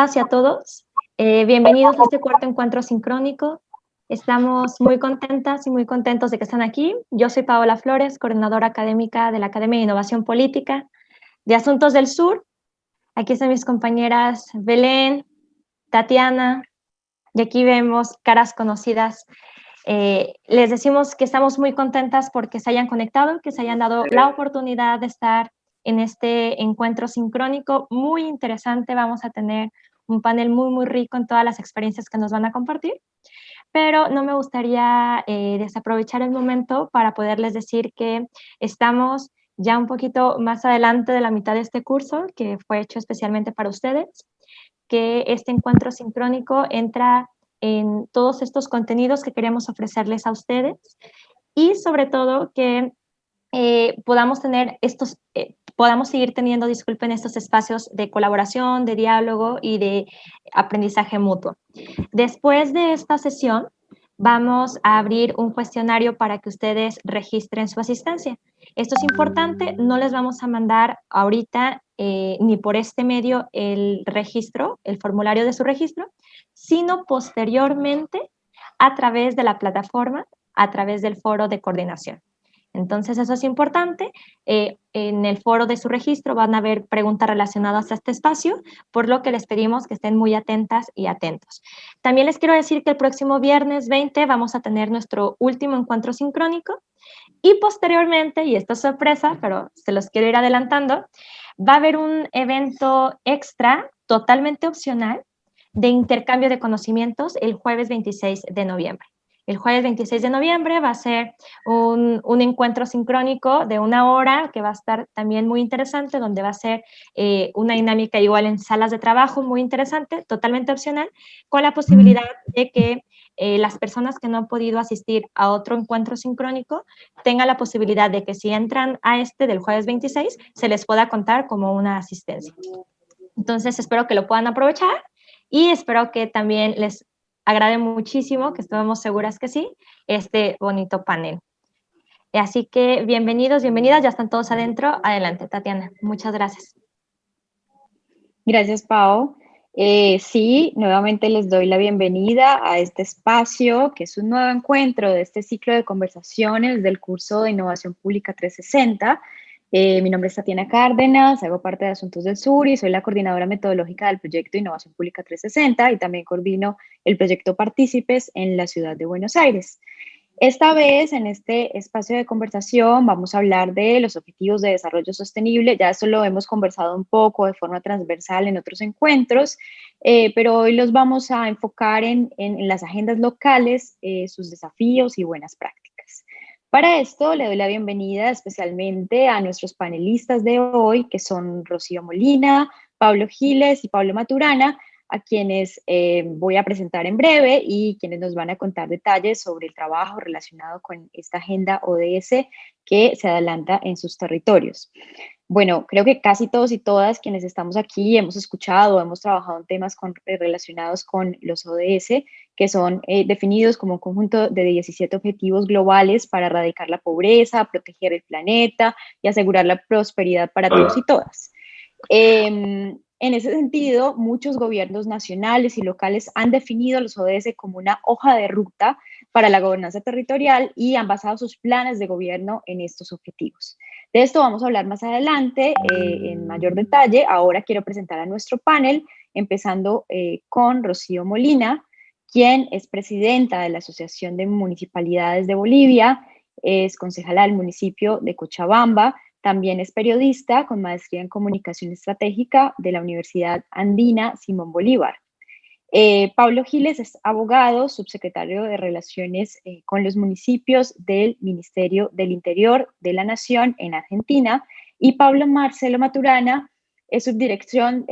todas y a todos. Bienvenidos a este cuarto encuentro sincrónico. Estamos muy contentas y muy contentos de que están aquí. Yo soy Paola Flores, coordinadora académica de la Academia de Innovación Política de Asuntos del Sur. Aquí están mis compañeras Belén, Tatiana, y aquí vemos caras conocidas. Les decimos que estamos muy contentas porque se hayan conectado, que se hayan dado la oportunidad de estar en este encuentro sincrónico muy interesante. Vamos a tener un panel muy rico en todas las experiencias que nos van a compartir, pero no me gustaría desaprovechar el momento para poderles decir que estamos ya un poquito más adelante de la mitad de este curso, que fue hecho especialmente para ustedes, que este encuentro sincrónico entra en todos estos contenidos que queremos ofrecerles a ustedes y sobre todo que podamos seguir teniendo, disculpen, estos espacios de colaboración, de diálogo y de aprendizaje mutuo. Después de esta sesión, vamos a abrir un cuestionario para que ustedes registren su asistencia. Esto es importante, no les vamos a mandar ahorita ni por este medio el registro, el formulario de su registro, sino posteriormente a través de la plataforma, a través del foro de coordinación. Entonces, eso es importante. En el foro de su registro van a haber preguntas relacionadas a este espacio, por lo que les pedimos que estén muy atentas y atentos. También les quiero decir que el próximo viernes 20 vamos a tener nuestro último encuentro sincrónico y posteriormente, y esto es sorpresa, pero se los quiero ir adelantando, va a haber un evento extra totalmente opcional de intercambio de conocimientos el jueves 26 de noviembre. El jueves 26 de noviembre va a ser un encuentro sincrónico de 1 hora que va a estar también muy interesante, donde va a ser una dinámica igual en salas de trabajo muy interesante, totalmente opcional, con la posibilidad de que las personas que no han podido asistir a otro encuentro sincrónico tengan la posibilidad de que si entran a este del jueves 26 se les pueda contar como una asistencia. Entonces espero que lo puedan aprovechar y espero que también les agrade muchísimo, que estamos seguras que sí, este bonito panel. Así que bienvenidos, bienvenidas, ya están todos adentro. Adelante, Tatiana. Muchas gracias. Gracias, Pau. Sí, nuevamente les doy la bienvenida a este espacio, que es un nuevo encuentro de este ciclo de conversaciones del curso de Innovación Pública 360. Mi nombre es Tatiana Cárdenas, hago parte de Asuntos del Sur y soy la coordinadora metodológica del proyecto Innovación Pública 360 y también coordino el proyecto Partícipes en la ciudad de Buenos Aires. Esta vez, en este espacio de conversación, vamos a hablar de los objetivos de desarrollo sostenible. Ya eso lo hemos conversado un poco de forma transversal en otros encuentros, pero hoy los vamos a enfocar en las agendas locales, sus desafíos y buenas prácticas. Para esto, le doy la bienvenida especialmente a nuestros panelistas de hoy, que son Rocío Molina, Pablo Giles y Pablo Maturana, a quienes voy a presentar en breve y quienes nos van a contar detalles sobre el trabajo relacionado con esta agenda ODS que se adelanta en sus territorios. Bueno, creo que casi todos y todas quienes estamos aquí hemos escuchado, hemos trabajado en temas relacionados con los ODS, que son definidos como un conjunto de 17 objetivos globales para erradicar la pobreza, proteger el planeta y asegurar la prosperidad para todos y todas. En ese sentido, muchos gobiernos nacionales y locales han definido los ODS como una hoja de ruta para la gobernanza territorial y han basado sus planes de gobierno en estos objetivos. De esto vamos a hablar más adelante en mayor detalle. Ahora quiero presentar a nuestro panel, empezando con Rocío Molina, quien es presidenta de la Asociación de Municipalidades de Bolivia, es concejala del municipio de Cochabamba. También es periodista con maestría en comunicación estratégica de la Universidad Andina Simón Bolívar. Pablo Giles es abogado, subsecretario de Relaciones con los Municipios del Ministerio del Interior de la Nación en Argentina. Y Pablo Marcelo Maturana es subdirector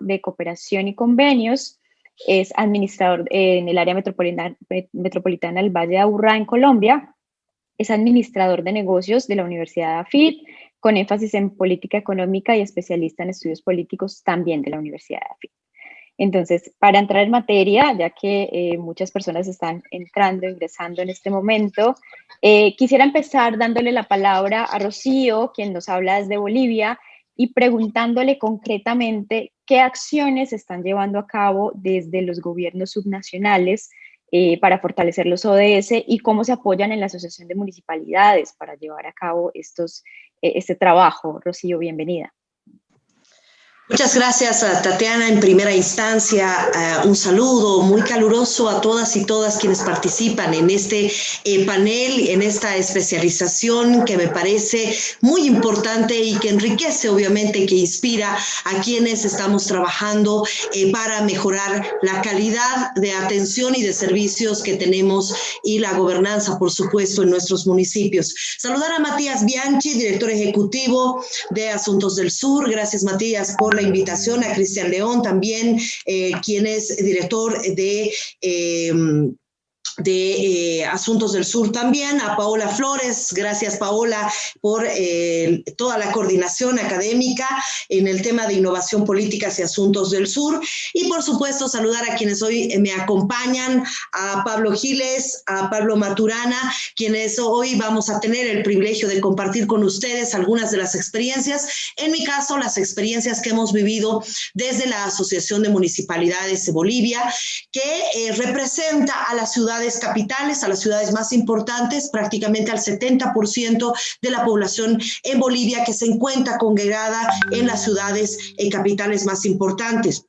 de Cooperación y Convenios, es administrador en el área metropolitana del Valle de Aburrá en Colombia. Es administrador de negocios de la Universidad AFIT, con énfasis en política económica y especialista en estudios políticos también de la Universidad AFIT. Entonces, para entrar en materia, ya que muchas personas están ingresando en este momento, quisiera empezar dándole la palabra a Rocío, quien nos habla desde Bolivia, y preguntándole concretamente qué acciones se están llevando a cabo desde los gobiernos subnacionales para fortalecer los ODS y cómo se apoyan en la Asociación de Municipalidades para llevar a cabo este trabajo. Rocío, bienvenida. Muchas gracias a Tatiana en primera instancia. Un saludo muy caluroso a todas y todas quienes participan en este panel, en esta especialización que me parece muy importante y que enriquece obviamente y que inspira a quienes estamos trabajando para mejorar la calidad de atención y de servicios que tenemos y la gobernanza, por supuesto, en nuestros municipios. Saludar a Matías Bianchi, director ejecutivo de Asuntos del Sur. Gracias, Matías, por la invitación, a Cristian León también, quien es director de Asuntos del Sur también, a Paola Flores. Gracias, Paola, por toda la coordinación académica en el tema de innovación política y Asuntos del Sur. Y, por supuesto, saludar a quienes hoy me acompañan, a Pablo Giles, a Pablo Maturana, quienes hoy vamos a tener el privilegio de compartir con ustedes algunas de las experiencias, en mi caso, las experiencias que hemos vivido desde la Asociación de Municipalidades de Bolivia, que representa a las ciudades capitales, a las ciudades más importantes, prácticamente al 70% de la población en Bolivia que se encuentra congregada en las ciudades capitales más importantes.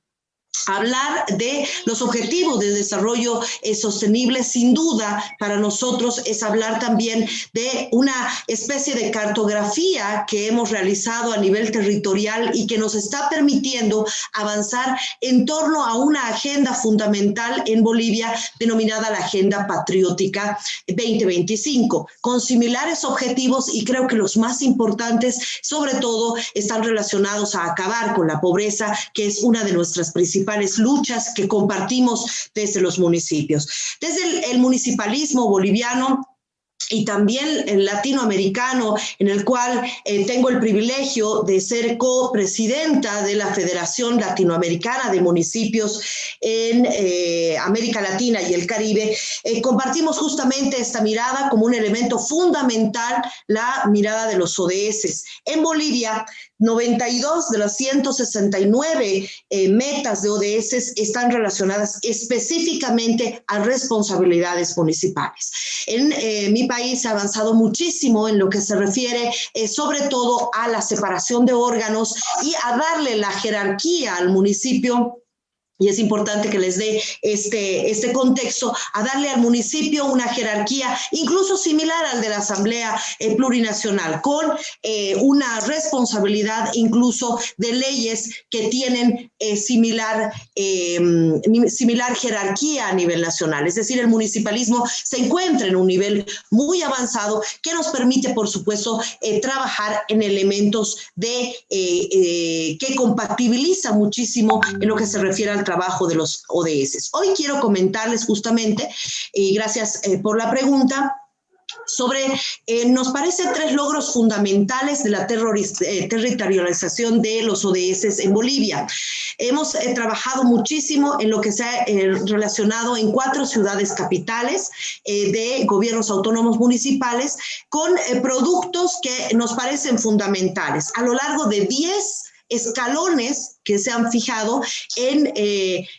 Hablar de los objetivos de desarrollo sostenible, sin duda, para nosotros es hablar también de una especie de cartografía que hemos realizado a nivel territorial y que nos está permitiendo avanzar en torno a una agenda fundamental en Bolivia denominada la Agenda Patriótica 2025, con similares objetivos, y creo que los más importantes, sobre todo, están relacionados a acabar con la pobreza, que es una de nuestras principales luchas que compartimos desde los municipios. Desde el municipalismo boliviano y también el latinoamericano, en el cual tengo el privilegio de ser copresidenta de la Federación Latinoamericana de Municipios en América Latina y el Caribe, compartimos justamente esta mirada como un elemento fundamental, la mirada de los ODS. En Bolivia, 92 de las 169 metas de ODS están relacionadas específicamente a responsabilidades municipales. En mi país se ha avanzado muchísimo en lo que se refiere sobre todo a la separación de órganos y a darle la jerarquía al municipio. Y es importante que les dé este contexto, a darle al municipio una jerarquía incluso similar al de la Asamblea Plurinacional, con una responsabilidad incluso de leyes que tienen similar jerarquía a nivel nacional. Es decir, el municipalismo se encuentra en un nivel muy avanzado que nos permite, por supuesto, trabajar en elementos que compatibiliza muchísimo en lo que se refiere al trabajo de los ODS. Hoy quiero comentarles justamente, y gracias por la pregunta, sobre, nos parecen 3 logros fundamentales de la territorialización de los ODS en Bolivia. Hemos trabajado muchísimo en lo que se ha relacionado en 4 ciudades capitales de gobiernos autónomos municipales con productos que nos parecen fundamentales. A lo largo de 10 escalones que se han fijado en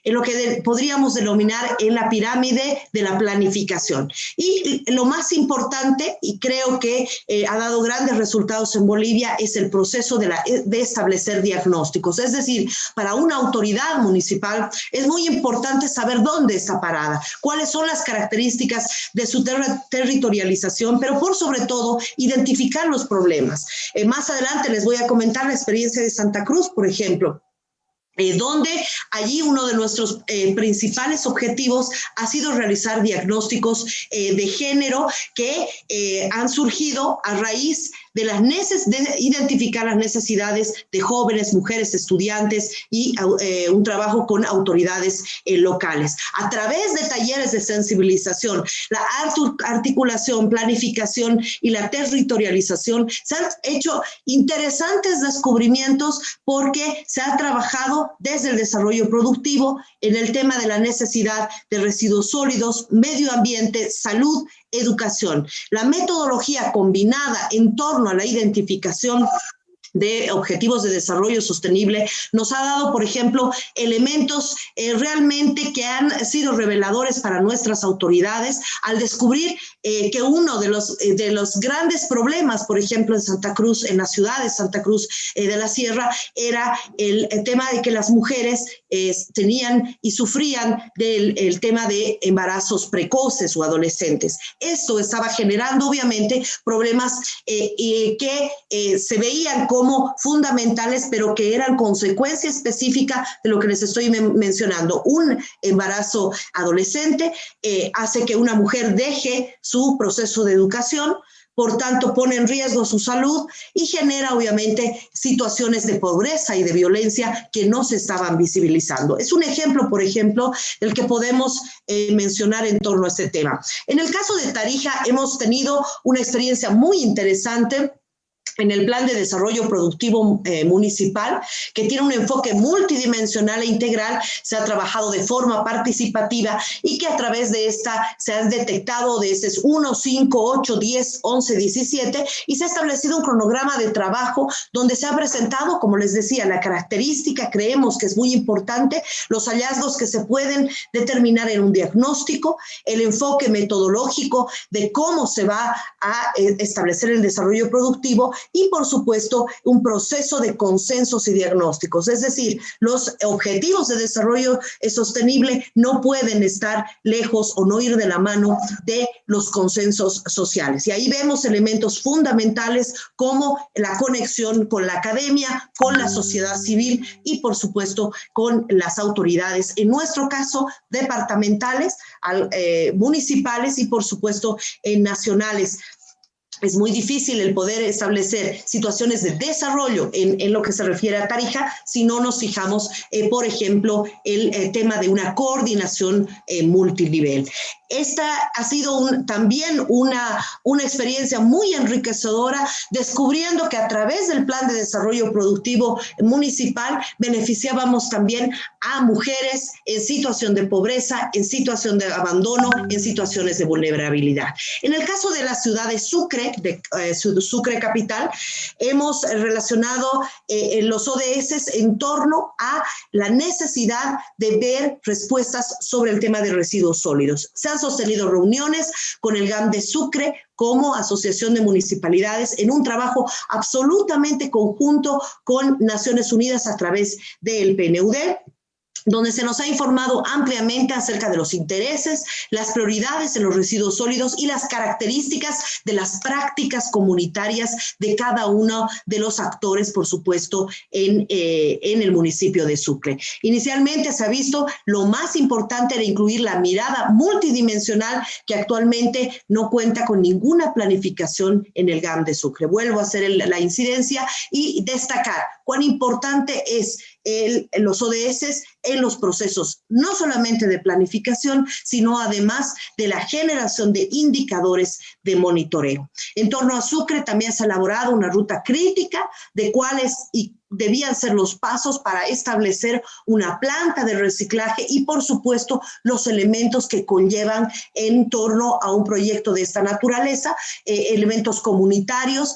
lo que podríamos denominar en la pirámide de la planificación. Y lo más importante, y creo que ha dado grandes resultados en Bolivia, es el proceso de establecer diagnósticos. Es decir, para una autoridad municipal es muy importante saber dónde está parada, cuáles son las características de su territorialización, pero por sobre todo identificar los problemas. Más adelante les voy a comentar la experiencia de Santa Cruz, por ejemplo, donde allí uno de nuestros principales objetivos ha sido realizar diagnósticos de género que han surgido a raíz de identificar las necesidades de jóvenes, mujeres, estudiantes y un trabajo con autoridades locales. A través de talleres de sensibilización, la articulación, planificación y la territorialización, se han hecho interesantes descubrimientos porque se ha trabajado desde el desarrollo productivo en el tema de la necesidad de residuos sólidos, medio ambiente, salud, educación. La metodología combinada en torno a la identificación de Objetivos de Desarrollo Sostenible nos ha dado, por ejemplo, elementos realmente que han sido reveladores para nuestras autoridades al descubrir que uno de los grandes problemas, por ejemplo, en Santa Cruz, en la ciudad de Santa Cruz de la Sierra, era el tema de que las mujeres tenían y sufrían del tema de embarazos precoces o adolescentes. Esto estaba generando, obviamente, problemas que se veían como fundamentales, pero que eran consecuencia específica de lo que les estoy mencionando. Un embarazo adolescente hace que una mujer deje su proceso de educación, por tanto pone en riesgo su salud y genera obviamente situaciones de pobreza y de violencia que no se estaban visibilizando. Es un ejemplo, por ejemplo, del que podemos mencionar en torno a este tema. En el caso de Tarija hemos tenido una experiencia muy interesante en el Plan de Desarrollo Productivo Municipal, que tiene un enfoque multidimensional e integral. Se ha trabajado de forma participativa y que a través de esta se han detectado de esos 1, 5, 8, 10, 11, 17 y se ha establecido un cronograma de trabajo donde se ha presentado, como les decía, la característica, creemos que es muy importante, los hallazgos que se pueden determinar en un diagnóstico, el enfoque metodológico de cómo se va a establecer el desarrollo productivo y, por supuesto, un proceso de consensos y diagnósticos. Es decir, los objetivos de desarrollo sostenible no pueden estar lejos o no ir de la mano de los consensos sociales. Y ahí vemos elementos fundamentales como la conexión con la academia, con la sociedad civil y, por supuesto, con las autoridades, en nuestro caso, departamentales, municipales y, por supuesto, nacionales. Es muy difícil el poder establecer situaciones de desarrollo en lo que se refiere a Tarija si no nos fijamos, por ejemplo, el tema de una coordinación multinivel. Esta ha sido también una experiencia muy enriquecedora, descubriendo que a través del Plan de Desarrollo Productivo Municipal beneficiábamos también a mujeres en situación de pobreza, en situación de abandono, en situaciones de vulnerabilidad. En el caso de la ciudad de Sucre, Sucre capital, hemos relacionado los ODS en torno a la necesidad de ver respuestas sobre el tema de residuos sólidos. Se han sostenido reuniones con el GAM de Sucre como Asociación de Municipalidades en un trabajo absolutamente conjunto con Naciones Unidas a través del PNUD, donde se nos ha informado ampliamente acerca de los intereses, las prioridades en los residuos sólidos y las características de las prácticas comunitarias de cada uno de los actores, por supuesto, en el municipio de Sucre. Inicialmente se ha visto lo más importante era incluir la mirada multidimensional que actualmente no cuenta con ninguna planificación en el GAM de Sucre. Vuelvo a hacer la incidencia y destacar cuán importante es los ODS en los procesos, no solamente de planificación, sino además de la generación de indicadores de monitoreo. En torno a Sucre también se ha elaborado una ruta crítica de cuáles debían ser los pasos para establecer una planta de reciclaje y, por supuesto, los elementos que conllevan en torno a un proyecto de esta naturaleza, elementos comunitarios,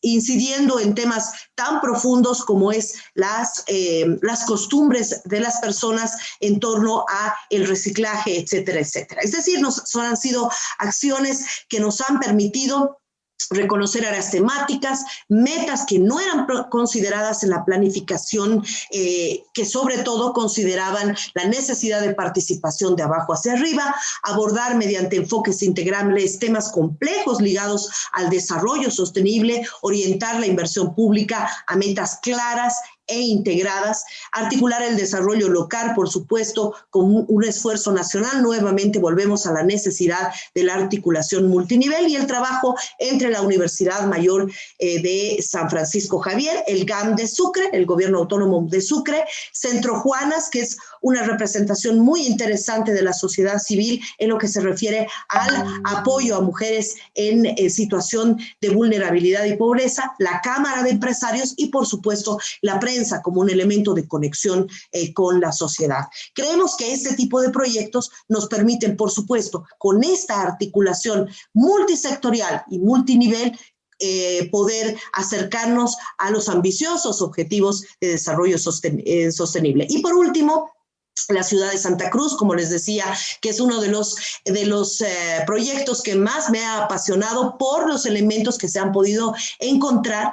incidiendo en temas tan profundos como es las costumbres de las personas en torno a el reciclaje, etcétera, etcétera. Es decir, han sido acciones que nos han permitido reconocer áreas temáticas, metas que no eran consideradas en la planificación, que sobre todo consideraban la necesidad de participación de abajo hacia arriba, abordar mediante enfoques integrales temas complejos ligados al desarrollo sostenible, orientar la inversión pública a metas claras e integradas, articular el desarrollo local, por supuesto, con un esfuerzo nacional. Nuevamente volvemos a la necesidad de la articulación multinivel y el trabajo entre la Universidad Mayor de San Francisco Javier, el GAM de Sucre, el Gobierno Autónomo de Sucre, Centro Juanas, que es una representación muy interesante de la sociedad civil en lo que se refiere al apoyo a mujeres en situación de vulnerabilidad y pobreza, la Cámara de Empresarios y, por supuesto, la prensa como un elemento de conexión con la sociedad. Creemos que este tipo de proyectos nos permiten, por supuesto, con esta articulación multisectorial y multinivel, poder acercarnos a los ambiciosos objetivos de desarrollo sostenible. Y por último, la ciudad de Santa Cruz, como les decía, que es uno de los proyectos que más me ha apasionado por los elementos que se han podido encontrar.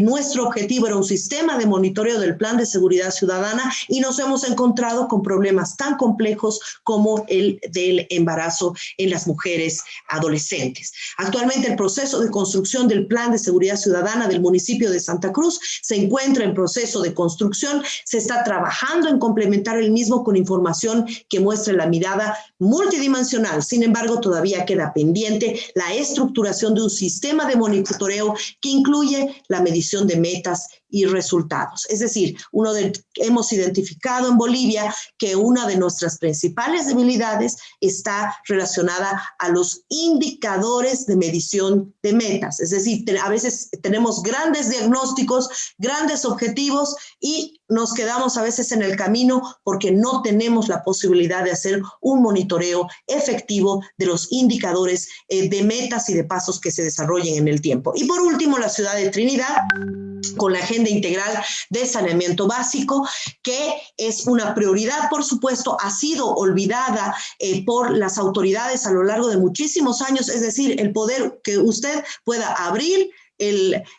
Nuestro objetivo era un sistema de monitoreo del Plan de Seguridad Ciudadana y nos hemos encontrado con problemas tan complejos como el del embarazo en las mujeres adolescentes. Actualmente el proceso de construcción del Plan de Seguridad Ciudadana del municipio de Santa Cruz se encuentra en proceso de construcción. Se está trabajando en complementar el mismo con información que muestre la mirada multidimensional. Sin embargo, todavía queda pendiente la estructuración de un sistema de monitoreo que incluye la medición de metas y resultados. Es decir, hemos identificado en Bolivia que una de nuestras principales debilidades está relacionada a los indicadores de medición de metas. Es decir, a veces tenemos grandes diagnósticos, grandes objetivos y nos quedamos a veces en el camino porque no tenemos la posibilidad de hacer un monitoreo efectivo de los indicadores de metas y de pasos que se desarrollen en el tiempo. Y por último, la ciudad de Trinidad, con la Agenda Integral de Saneamiento Básico, que es una prioridad, por supuesto, ha sido olvidada por las autoridades a lo largo de muchísimos años. Es decir, el poder que usted pueda abrir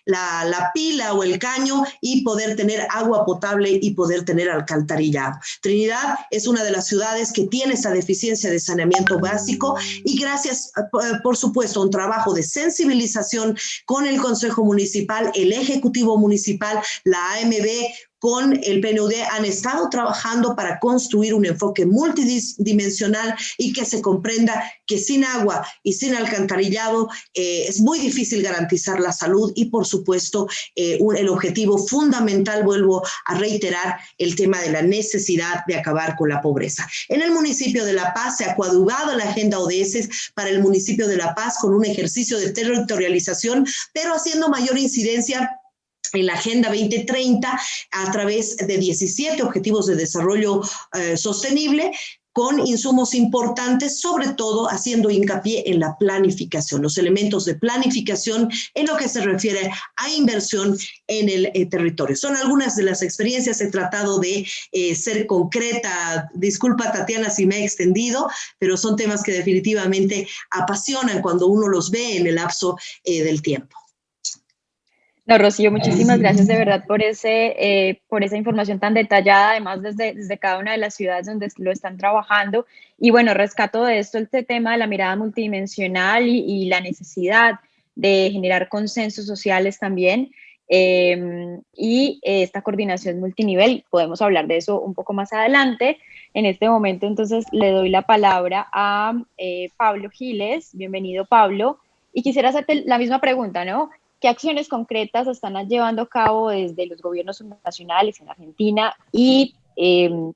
la pila o el caño y poder tener agua potable y poder tener alcantarillado. Trinidad es una de las ciudades que tiene esa deficiencia de saneamiento básico y gracias, por supuesto, a un trabajo de sensibilización con el Consejo Municipal, el Ejecutivo Municipal, la AMB, con el PNUD han estado trabajando para construir un enfoque multidimensional y que se comprenda que sin agua y sin alcantarillado es muy difícil garantizar la salud y, por supuesto, el objetivo fundamental, vuelvo a reiterar, el tema de la necesidad de acabar con la pobreza. En el municipio de La Paz se ha coadyuvado la agenda ODS para el municipio de La Paz con un ejercicio de territorialización, pero haciendo mayor incidencia en la Agenda 2030 a través de 17 Objetivos de Desarrollo Sostenible, con insumos importantes, sobre todo haciendo hincapié en la planificación, los elementos de planificación en lo que se refiere a inversión en el territorio. Son algunas de las experiencias, he tratado de ser concreta, disculpa Tatiana si me he extendido, pero son temas que definitivamente apasionan cuando uno los ve en el lapso del tiempo. No, Rocío, muchísimas gracias de verdad por esa información tan detallada, además desde cada una de las ciudades donde lo están trabajando. Y bueno, rescato de esto este tema de la mirada multidimensional y la necesidad de generar consensos sociales también. Y esta coordinación multinivel, podemos hablar de eso un poco más adelante. En este momento, entonces, le doy la palabra a Pablo Giles. Bienvenido, Pablo. Y quisiera hacerte la misma pregunta, ¿no? ¿Qué acciones concretas están llevando a cabo desde los gobiernos nacionales en Argentina y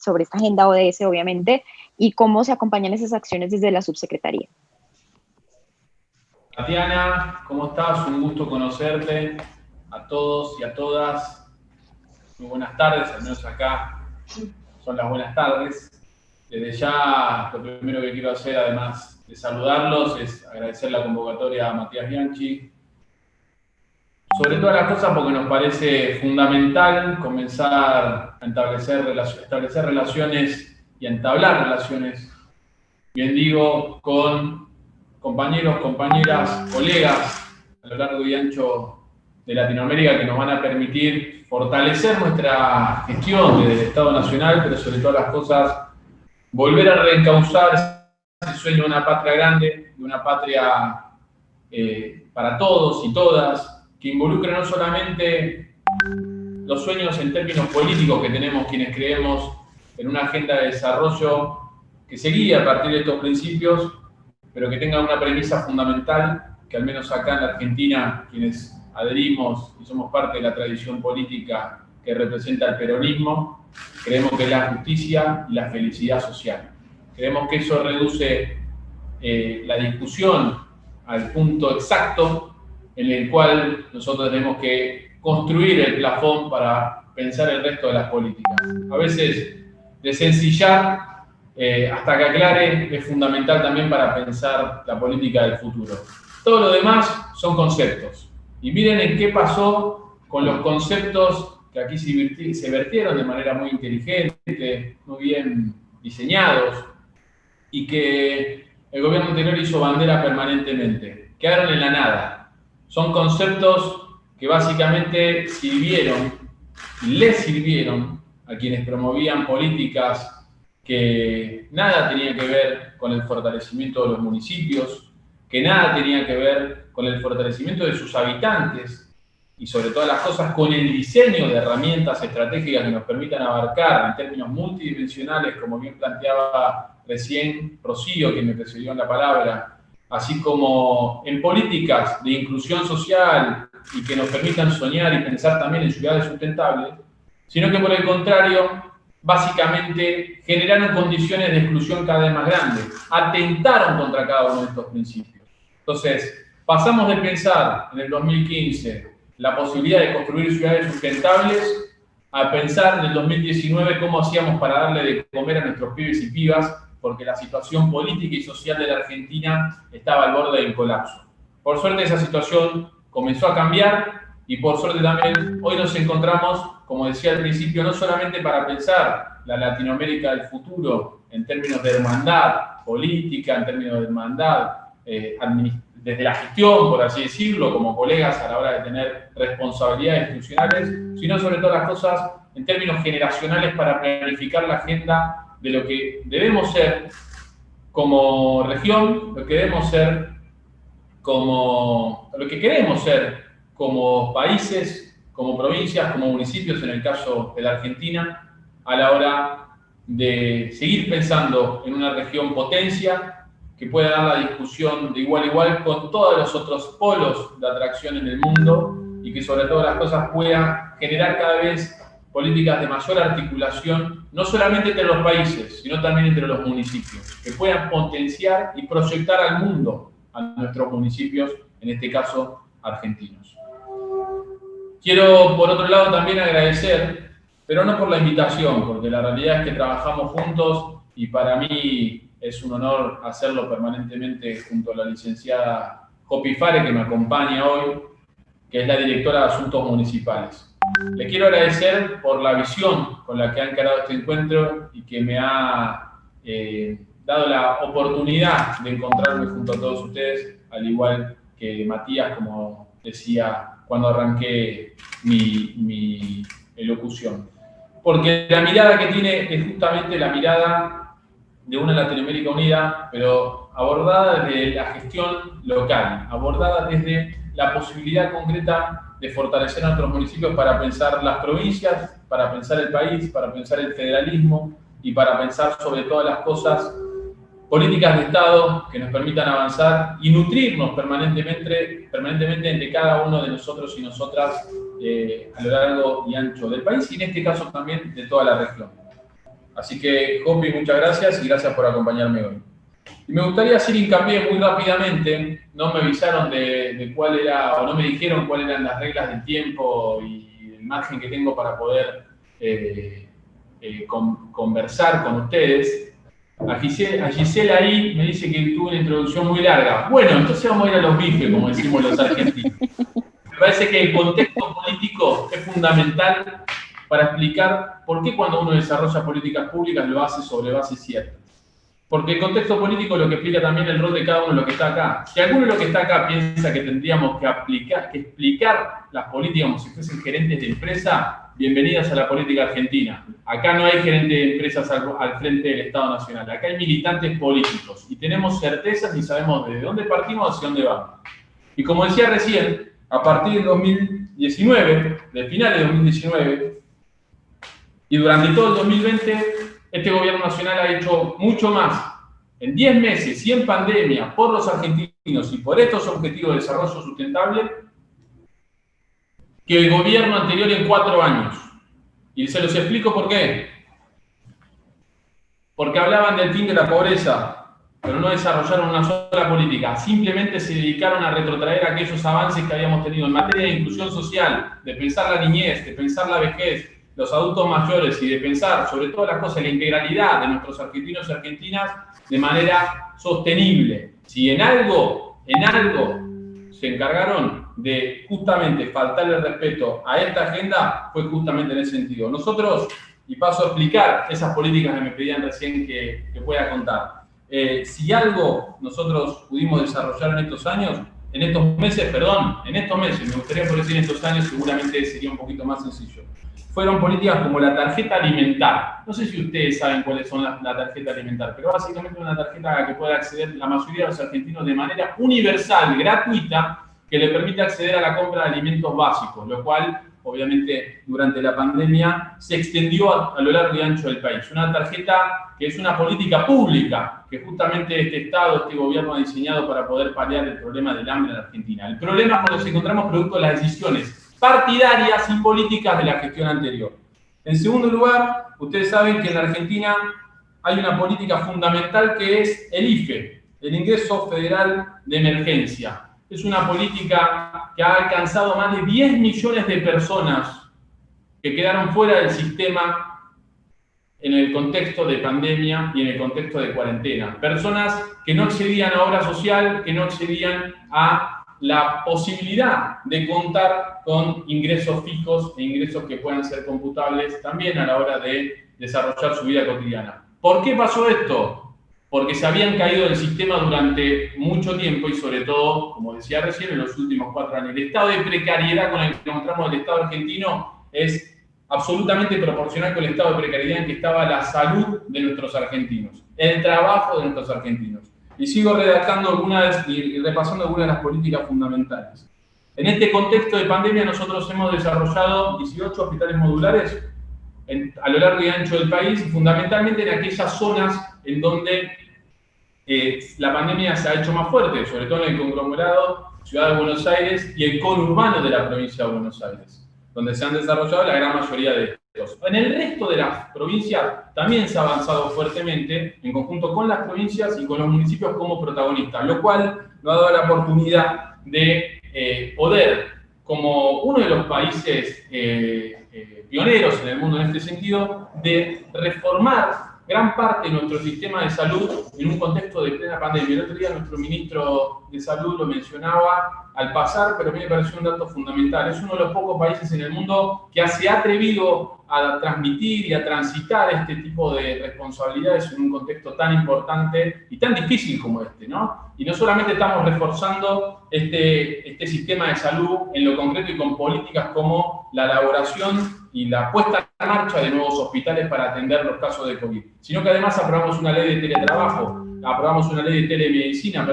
sobre esta agenda ODS, obviamente, y cómo se acompañan esas acciones desde la subsecretaría? Tatiana, ¿cómo estás? Un gusto conocerte a todos y a todas. Muy buenas tardes, al menos acá son las buenas tardes. Desde ya, lo primero que quiero hacer, además de saludarlos, es agradecer la convocatoria a Matías Bianchi, sobre todas las cosas porque nos parece fundamental comenzar a establecer relaciones y a entablar relaciones, bien digo, con compañeros, compañeras, colegas a lo largo y ancho de Latinoamérica que nos van a permitir fortalecer nuestra gestión desde el Estado Nacional, pero sobre todas las cosas volver a reencauzar ese sueño de una patria grande, de una patria para todos y todas, que involucre no solamente los sueños en términos políticos que tenemos quienes creemos en una agenda de desarrollo que se guía a partir de estos principios, pero que tenga una premisa fundamental que al menos acá en la Argentina, quienes adherimos y somos parte de la tradición política que representa el peronismo, creemos que es la justicia y la felicidad social. Creemos que eso reduce la discusión al punto exacto en el cual nosotros tenemos que construir el plafón para pensar el resto de las políticas. A veces, desencillar hasta que aclare es fundamental también para pensar la política del futuro. Todo lo demás son conceptos Y miren en qué pasó con los conceptos que aquí se vertieron de manera muy inteligente, muy bien diseñados, y que el gobierno anterior hizo bandera permanentemente. Quedaron en la nada. Son conceptos que básicamente les sirvieron a quienes promovían políticas que nada tenían que ver con el fortalecimiento de los municipios, que nada tenían que ver con el fortalecimiento de sus habitantes y sobre todas las cosas con el diseño de herramientas estratégicas que nos permitan abarcar en términos multidimensionales, como bien planteaba recién Rocío, que me precedió en la palabra, así como en políticas de inclusión social y que nos permitan soñar y pensar también en ciudades sustentables, sino que por el contrario, básicamente generaron condiciones de exclusión cada vez más grandes, atentaron contra cada uno de estos principios. Entonces, pasamos de pensar en el 2015 la posibilidad de construir ciudades sustentables a pensar en el 2019 cómo hacíamos para darle de comer a nuestros pibes y pibas, porque la situación política y social de la Argentina estaba al borde del colapso. Por suerte esa situación comenzó a cambiar y por suerte también hoy nos encontramos, como decía al principio, no solamente para pensar la Latinoamérica del futuro en términos de hermandad política, en términos de hermandad desde la gestión, por así decirlo, como colegas a la hora de tener responsabilidades institucionales, sino sobre todas las cosas en términos generacionales para planificar la agenda de lo que debemos ser como región, lo que debemos ser lo que queremos ser como países, como provincias, como municipios, en el caso de la Argentina, a la hora de seguir pensando en una región potencia que pueda dar la discusión de igual a igual con todos los otros polos de atracción en el mundo y que sobre todas las cosas pueda generar cada vez políticas de mayor articulación, no solamente entre los países, sino también entre los municipios, que puedan potenciar y proyectar al mundo a nuestros municipios, en este caso argentinos. Quiero, por otro lado, también agradecer, pero no por la invitación, porque la realidad es que trabajamos juntos y para mí es un honor hacerlo permanentemente junto a la licenciada Jopi Fare, que me acompaña hoy, que es la directora de Asuntos Municipales. Le quiero agradecer por la visión con la que ha encarado este encuentro y que me ha dado la oportunidad de encontrarme junto a todos ustedes, al igual que Matías, como decía cuando arranqué mi elocución. Porque la mirada que tiene es justamente la mirada de una Latinoamérica unida, pero abordada desde la gestión local, abordada desde la posibilidad concreta de fortalecer a nuestros municipios para pensar las provincias, para pensar el país, para pensar el federalismo y para pensar sobre todas las cosas políticas de Estado que nos permitan avanzar y nutrirnos permanentemente entre cada uno de nosotros y nosotras a lo largo y ancho del país y en este caso también de toda la región. Así que, Jopi, muchas gracias y gracias por acompañarme hoy. Y me gustaría hacer hincapié muy rápidamente, no me avisaron de cuál era, o no me dijeron cuáles eran las reglas del tiempo y el margen que tengo para poder conversar con ustedes. A Gisela ahí me dice que tuvo una introducción muy larga. Bueno, entonces vamos a ir a los bifes, como decimos los argentinos. Me parece que el contexto político es fundamental para explicar por qué cuando uno desarrolla políticas públicas lo hace sobre bases ciertas. Porque el contexto político es lo que explica también el rol de cada uno de los que está acá. Si alguno de los que está acá piensa que tendríamos que explicar las políticas como si fuesen gerentes de empresa, bienvenidas a la política argentina. Acá no hay gerentes de empresas al frente del Estado Nacional. Acá hay militantes políticos y tenemos certezas y sabemos de dónde partimos hacia dónde vamos. Y como decía recién, a partir del 2019, del final de 2019, y durante todo el 2020, este gobierno nacional ha hecho mucho más en 10 meses y en pandemia por los argentinos y por estos objetivos de desarrollo sustentable que el gobierno anterior en 4 años. Y se los explico por qué. Porque hablaban del fin de la pobreza, pero no desarrollaron una sola política. Simplemente se dedicaron a retrotraer aquellos avances que habíamos tenido en materia de inclusión social, de pensar la niñez, de pensar la vejez, los adultos mayores y de pensar sobre todas las cosas la integralidad de nuestros argentinos y argentinas de manera sostenible. Si en algo se encargaron de justamente faltarle el respeto a esta agenda fue justamente en ese sentido. Nosotros, y paso a explicar esas políticas que me pedían recién que pueda contar. Si algo nosotros pudimos desarrollar en estos años, en estos meses, me gustaría por decir en estos años, seguramente sería un poquito más sencillo. Fueron políticas como la tarjeta alimentar. No sé si ustedes saben cuáles son la tarjeta alimentar, pero básicamente una tarjeta a la que puede acceder la mayoría de los argentinos de manera universal, gratuita, que le permite acceder a la compra de alimentos básicos, lo cual, obviamente, durante la pandemia se extendió a lo largo y ancho del país. Una tarjeta que es una política pública que justamente este Estado, este gobierno ha diseñado para poder paliar el problema del hambre en la Argentina. El problema es cuando nos encontramos producto de las decisiones partidarias y políticas de la gestión anterior. En segundo lugar, ustedes saben que en la Argentina hay una política fundamental que es el IFE, el Ingreso Federal de Emergencia. Es una política que ha alcanzado más de 10 millones de personas que quedaron fuera del sistema en el contexto de pandemia y en el contexto de cuarentena. Personas que no accedían a obra social, que no accedían a la posibilidad de contar con ingresos fijos e ingresos que puedan ser computables también a la hora de desarrollar su vida cotidiana. ¿Por qué pasó esto? Porque se habían caído del sistema durante mucho tiempo y sobre todo, como decía recién, en los últimos 4 años. El estado de precariedad con el que encontramos el Estado argentino es absolutamente proporcional con el estado de precariedad en que estaba la salud de nuestros argentinos, el trabajo de nuestros argentinos. Y sigo redactando algunas y repasando algunas de las políticas fundamentales. En este contexto de pandemia nosotros hemos desarrollado 18 hospitales modulares a lo largo y ancho del país, fundamentalmente en aquellas zonas en donde la pandemia se ha hecho más fuerte, sobre todo en el conglomerado Ciudad de Buenos Aires y el conurbano de la provincia de Buenos Aires, donde se han desarrollado la gran mayoría de estos. En el resto de las provincias también se ha avanzado fuertemente, en conjunto con las provincias y con los municipios como protagonistas, lo cual nos ha dado la oportunidad de poder, como uno de los países pioneros en el mundo en este sentido, de reformar gran parte de nuestro sistema de salud en un contexto de plena pandemia. El otro día nuestro ministro de Salud lo mencionaba al pasar, pero a mí me pareció un dato fundamental. Es uno de los pocos países en el mundo que se ha atrevido a transmitir y a transitar este tipo de responsabilidades en un contexto tan importante y tan difícil como este, ¿no? Y no solamente estamos reforzando este sistema de salud en lo concreto y con políticas como la elaboración y la puesta en marcha de nuevos hospitales para atender los casos de COVID, sino que además aprobamos una ley de teletrabajo, aprobamos una ley de telemedicina,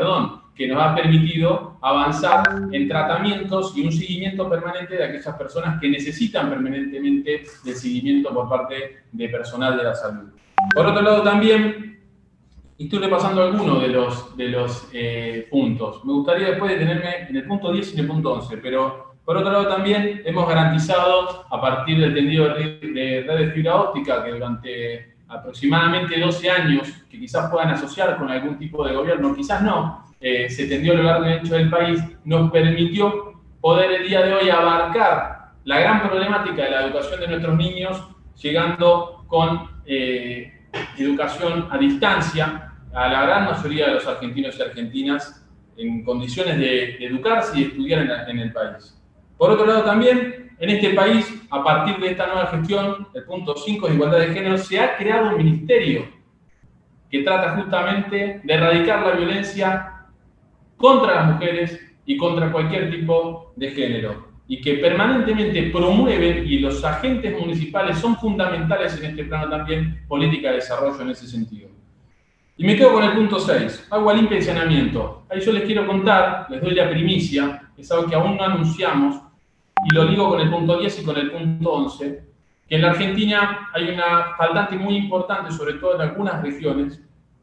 que nos ha permitido avanzar en tratamientos y un seguimiento permanente de aquellas personas que necesitan permanentemente del seguimiento por parte de personal de la salud. Por otro lado también, y estoy repasando algunos de los puntos, me gustaría después detenerme en el punto 10 y en el punto 11, pero por otro lado también hemos garantizado, a partir del tendido de red de fibra óptica, que durante aproximadamente 12 años, que quizás puedan asociar con algún tipo de gobierno, quizás no, se tendió a lo largo y ancho del país, nos permitió poder el día de hoy abarcar la gran problemática de la educación de nuestros niños, llegando con educación a distancia a la gran mayoría de los argentinos y argentinas en condiciones de educarse y estudiar en el país. Por otro lado también, en este país, a partir de esta nueva gestión, el punto 5 de igualdad de género, se ha creado un ministerio que trata justamente de erradicar la violencia contra las mujeres y contra cualquier tipo de género, y que permanentemente promueve, y los agentes municipales son fundamentales en este plano también, política de desarrollo en ese sentido. Y me quedo con el punto 6, agua limpia y saneamiento. Ahí yo les quiero contar, les doy la primicia, es algo que aún no anunciamos, y lo digo con el punto 10 y con el punto 11, que en la Argentina hay una faltante muy importante, sobre todo en algunas regiones,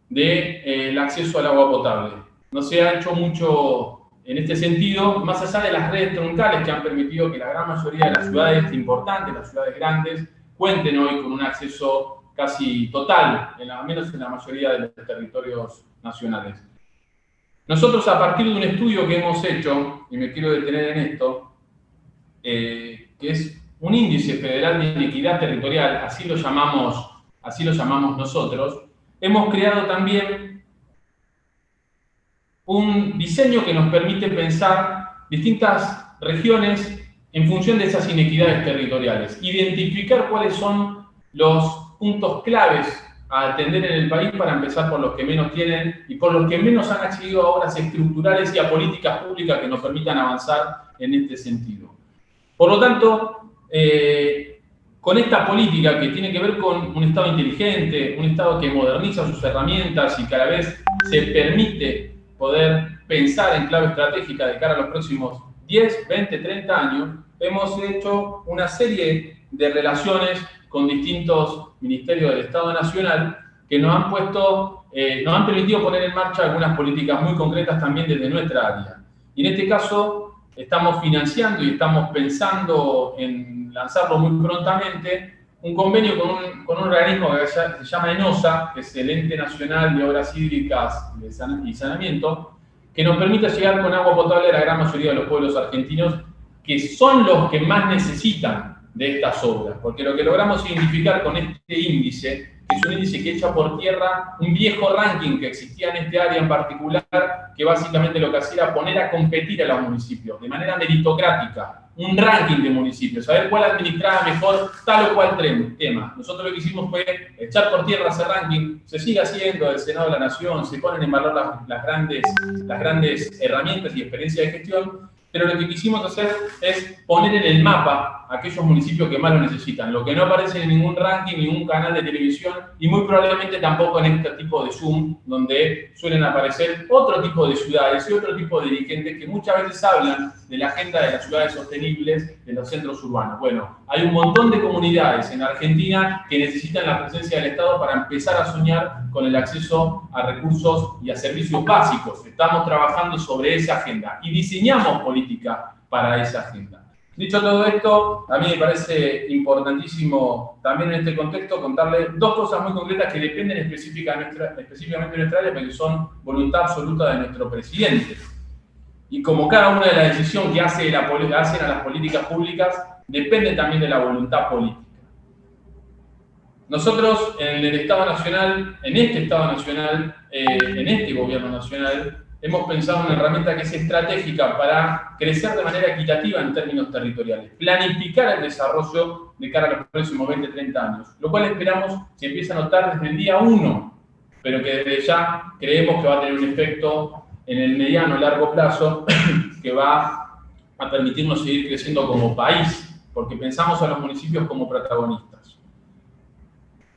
del acceso al agua potable. No se ha hecho mucho en este sentido, más allá de las redes troncales que han permitido que la gran mayoría de las ciudades importantes, las ciudades grandes, cuenten hoy con un acceso casi total, al menos en la mayoría de los territorios nacionales. Nosotros, a partir de un estudio que hemos hecho, y me quiero detener en esto, que es un índice federal de inequidad territorial, así lo llamamos nosotros, hemos creado también un diseño que nos permite pensar distintas regiones en función de esas inequidades territoriales. Identificar cuáles son los puntos claves a atender en el país para empezar por los que menos tienen y por los que menos han accedido a obras estructurales y a políticas públicas que nos permitan avanzar en este sentido. Por lo tanto, con esta política que tiene que ver con un Estado inteligente, un Estado que moderniza sus herramientas y cada vez se permite poder pensar en clave estratégica de cara a los próximos 10, 20, 30 años, hemos hecho una serie de relaciones con distintos ministerios del Estado Nacional que nos han permitido poner en marcha algunas políticas muy concretas también desde nuestra área. Y en este caso estamos financiando y estamos pensando en lanzarlo muy prontamente un convenio con un organismo que se llama ENOSA, que es el Ente Nacional de Obras Hídricas y Saneamiento, que nos permite llegar con agua potable a la gran mayoría de los pueblos argentinos, que son los que más necesitan de estas obras, porque lo que logramos identificar con este índice, que es un índice que echa por tierra un viejo ranking que existía en este área en particular, que básicamente lo que hacía era poner a competir a los municipios de manera meritocrática, un ranking de municipios, saber cuál administraba mejor tal o cual tema. Nosotros lo que hicimos fue echar por tierra ese ranking, se sigue haciendo del Senado de la Nación, se ponen en valor las grandes herramientas y experiencias de gestión, pero lo que quisimos hacer es poner en el mapa aquellos municipios que más lo necesitan, lo que no aparece en ningún ranking, ningún canal de televisión y muy probablemente tampoco en este tipo de Zoom, donde suelen aparecer otro tipo de ciudades y otro tipo de dirigentes que muchas veces hablan de la agenda de las ciudades sostenibles, de los centros urbanos. Bueno, hay un montón de comunidades en Argentina que necesitan la presencia del Estado para empezar a soñar con el acceso a recursos y a servicios básicos. Estamos trabajando sobre esa agenda y diseñamos política para esa agenda. Dicho todo esto, a mí me parece importantísimo también en este contexto contarle dos cosas muy concretas que dependen específicamente de nuestra área, pero que son voluntad absoluta de nuestro presidente. Y como cada una de las decisiones que hacen a las políticas públicas, depende también de la voluntad política. Nosotros en el Estado Nacional, en este Estado Nacional, en este Gobierno Nacional, hemos pensado en una herramienta que es estratégica para crecer de manera equitativa en términos territoriales, planificar el desarrollo de cara a los próximos 20, 30 años, lo cual esperamos se empiece a notar desde el día 1, pero que desde ya creemos que va a tener un efecto en el mediano y largo plazo que va a permitirnos seguir creciendo como país, porque pensamos a los municipios como protagonistas.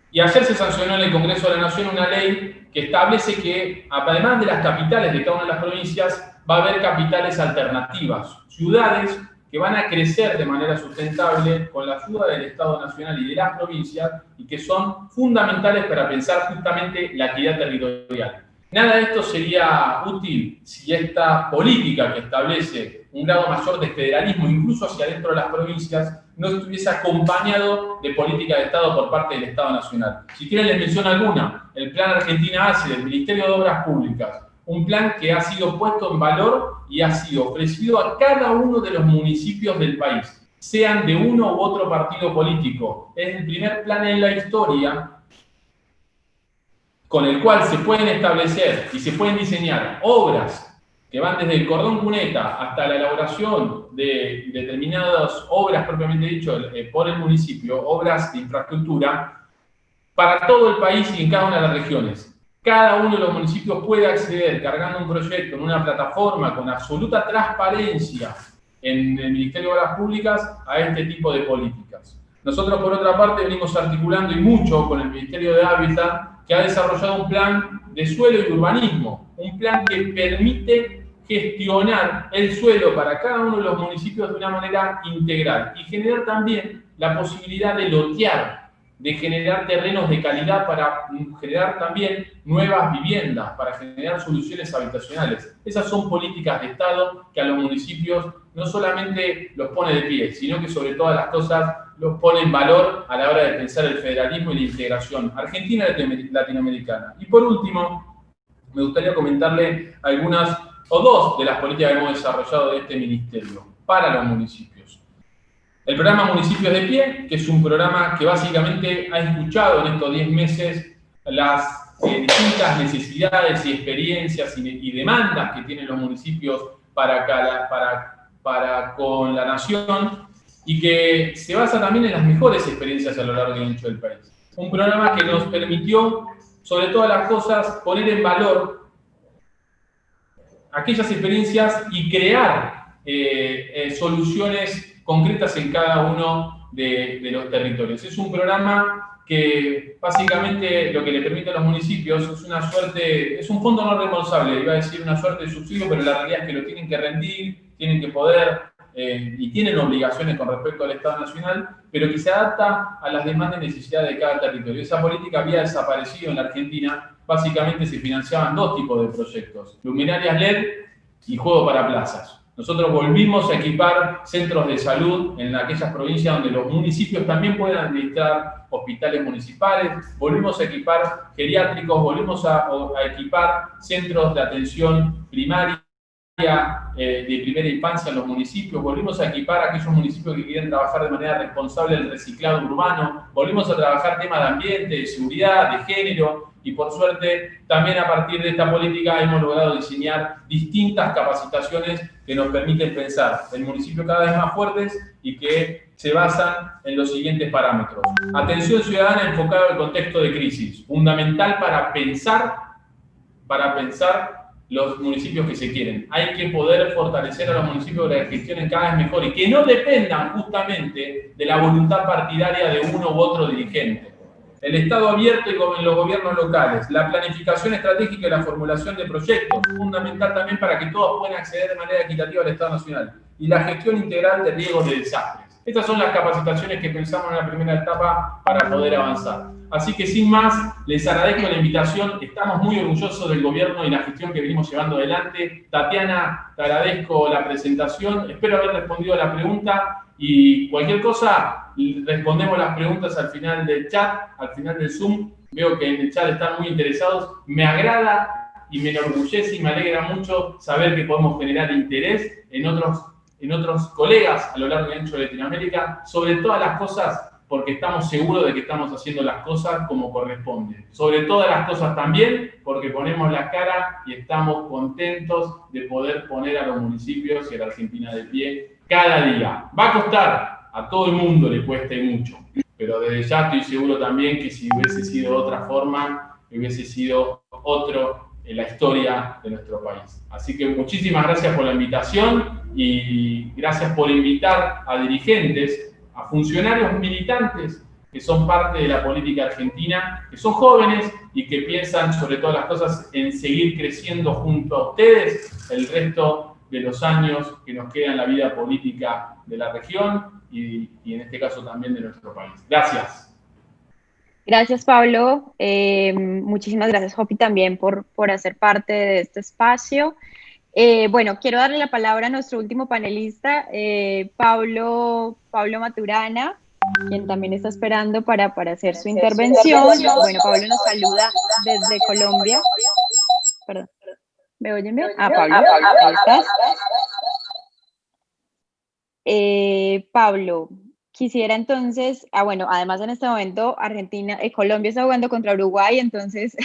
Y ayer se sancionó en el Congreso de la Nación una ley que establece que, además de las capitales de cada una de las provincias, va a haber capitales alternativas, ciudades que van a crecer de manera sustentable con la ayuda del Estado Nacional y de las provincias y que son fundamentales para pensar justamente la equidad territorial. Nada de esto sería útil si esta política que establece un grado mayor de federalismo, incluso hacia dentro de las provincias, no estuviese acompañado de política de Estado por parte del Estado Nacional. Si quieren les menciono alguna. El Plan Argentina ACE del Ministerio de Obras Públicas, un plan que ha sido puesto en valor y ha sido ofrecido a cada uno de los municipios del país, sean de uno u otro partido político. Es el primer plan en la historia con el cual se pueden establecer y se pueden diseñar obras que van desde el cordón cuneta hasta la elaboración de determinadas obras propiamente dicho por el municipio, obras de infraestructura, para todo el país y en cada una de las regiones. Cada uno de los municipios puede acceder cargando un proyecto en una plataforma con absoluta transparencia en el Ministerio de Obras Públicas a este tipo de políticas. Nosotros, por otra parte, venimos articulando y mucho con el Ministerio de Hábitat, que ha desarrollado un plan de suelo y urbanismo, un plan que permite gestionar el suelo para cada uno de los municipios de una manera integral y generar también la posibilidad de lotear, de generar terrenos de calidad para generar también nuevas viviendas, para generar soluciones habitacionales. Esas son políticas de Estado que a los municipios no solamente los pone de pie, sino que sobre todas las cosas los pone en valor a la hora de pensar el federalismo y la integración argentina y latinoamericana. Y por último, me gustaría comentarle algunas o dos de las políticas que hemos desarrollado de este ministerio para los municipios. El programa Municipios de Pie, que es un programa que básicamente ha escuchado en estos 10 meses las distintas necesidades y experiencias y demandas que tienen los municipios para para con la nación y que se basa también en las mejores experiencias a lo largo y ancho del país. Un programa que nos permitió, sobre todas las cosas, poner en valor aquellas experiencias y crear soluciones concretas en cada uno de los territorios. Es un programa que básicamente lo que le permite a los municipios es una suerte, es un fondo no reembolsable, iba a decir una suerte de subsidio, pero la realidad es que lo tienen que rendir, tienen que poder y tienen obligaciones con respecto al Estado Nacional, pero que se adapta a las demandas y necesidades de cada territorio. Esa política había desaparecido en la Argentina. Básicamente se financiaban dos tipos de proyectos: luminarias LED y juego para plazas. Nosotros volvimos a equipar centros de salud en aquellas provincias donde los municipios también pueden administrar hospitales municipales, volvimos a equipar geriátricos, volvimos a equipar centros de atención primaria, de primera infancia en los municipios, volvimos a equipar a aquellos municipios que quieren trabajar de manera responsable el reciclado urbano, volvimos a trabajar temas de ambiente, de seguridad, de género, y por suerte también a partir de esta política hemos logrado diseñar distintas capacitaciones que nos permiten pensar en municipios cada vez más fuertes y que se basan en los siguientes parámetros. Atención ciudadana enfocada al contexto de crisis, fundamental para pensar los municipios que se quieren. Hay que poder fortalecer a los municipios para que gestionen cada vez mejor y que no dependan justamente de la voluntad partidaria de uno u otro dirigente. El Estado abierto y en los gobiernos locales, la planificación estratégica y la formulación de proyectos, fundamental también para que todos puedan acceder de manera equitativa al Estado Nacional, y la gestión integral de riesgos de desastres. Estas son las capacitaciones que pensamos en la primera etapa para poder avanzar. Así que sin más, les agradezco la invitación. Estamos muy orgullosos del gobierno y la gestión que venimos llevando adelante. Tatiana, te agradezco la presentación. Espero haber respondido a la pregunta y cualquier cosa, respondemos las preguntas al final del chat, al final del Zoom. Veo que en el chat están muy interesados. Me agrada y me enorgullece y me alegra mucho saber que podemos generar interés en otros colegas a lo largo y ancho de Latinoamérica, sobre todas las cosas, porque estamos seguros de que estamos haciendo las cosas como corresponde. Sobre todas las cosas también, porque ponemos la cara y estamos contentos de poder poner a los municipios y a la Argentina de pie cada día. Va a costar, a todo el mundo le cuesta y mucho, pero desde ya estoy seguro también que si hubiese sido de otra forma, hubiese sido otro en la historia de nuestro país. Así que muchísimas gracias por la invitación y gracias por invitar a dirigentes, a funcionarios militantes que son parte de la política argentina, que son jóvenes y que piensan sobre todas las cosas en seguir creciendo junto a ustedes el resto de los años que nos queda en la vida política de la región y en este caso también de nuestro país. Gracias. Gracias, Pablo. Muchísimas gracias, Jopi, también por hacer parte de este espacio. Bueno, quiero darle la palabra a nuestro último panelista, Pablo Maturana, quien también está esperando para hacer su intervención. Bueno, Pablo nos saluda desde Colombia. Perdón, ¿me oyen bien? Pablo, ahí estás. Pablo, quisiera entonces, bueno, además en este momento Colombia está jugando contra Uruguay, entonces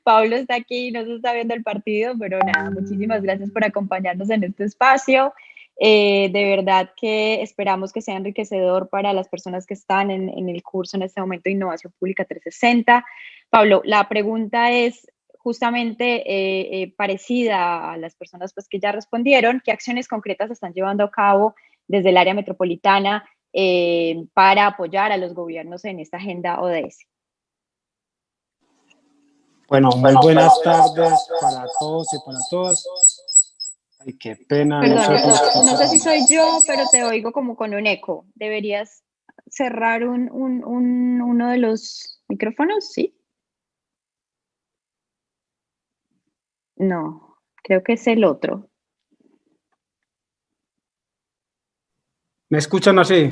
Pablo está aquí, no se está viendo el partido, pero nada, muchísimas gracias por acompañarnos en este espacio. De verdad que esperamos que sea enriquecedor para las personas que están en el curso en este momento de Innovación Pública 360. Pablo, la pregunta es justamente parecida a las personas pues, que ya respondieron. ¿Qué acciones concretas se están llevando a cabo desde el área metropolitana para apoyar a los gobiernos en esta agenda ODS? Bueno, muy buenas tardes para todos y para todas. Ay, qué pena. Perdón, no sé si soy yo, pero te oigo como con un eco. ¿Deberías cerrar uno de los micrófonos? ¿Sí? No, creo que es el otro. ¿Me escuchan así?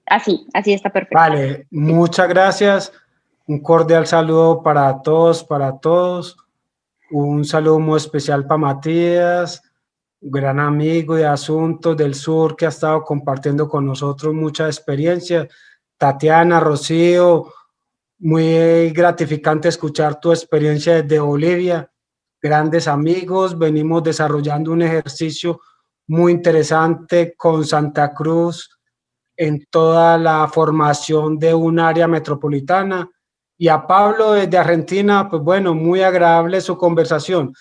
Así está perfecto. Vale, muchas gracias. Un cordial saludo para todos, para todos. Un saludo muy especial para Matías, un gran amigo de Asuntos del Sur que ha estado compartiendo con nosotros mucha experiencia. Tatiana, Rocío, muy gratificante escuchar tu experiencia desde Bolivia. Grandes amigos, venimos desarrollando un ejercicio muy interesante con Santa Cruz en toda la formación de un área metropolitana. Y a Pablo desde Argentina, pues bueno, muy agradable su conversación.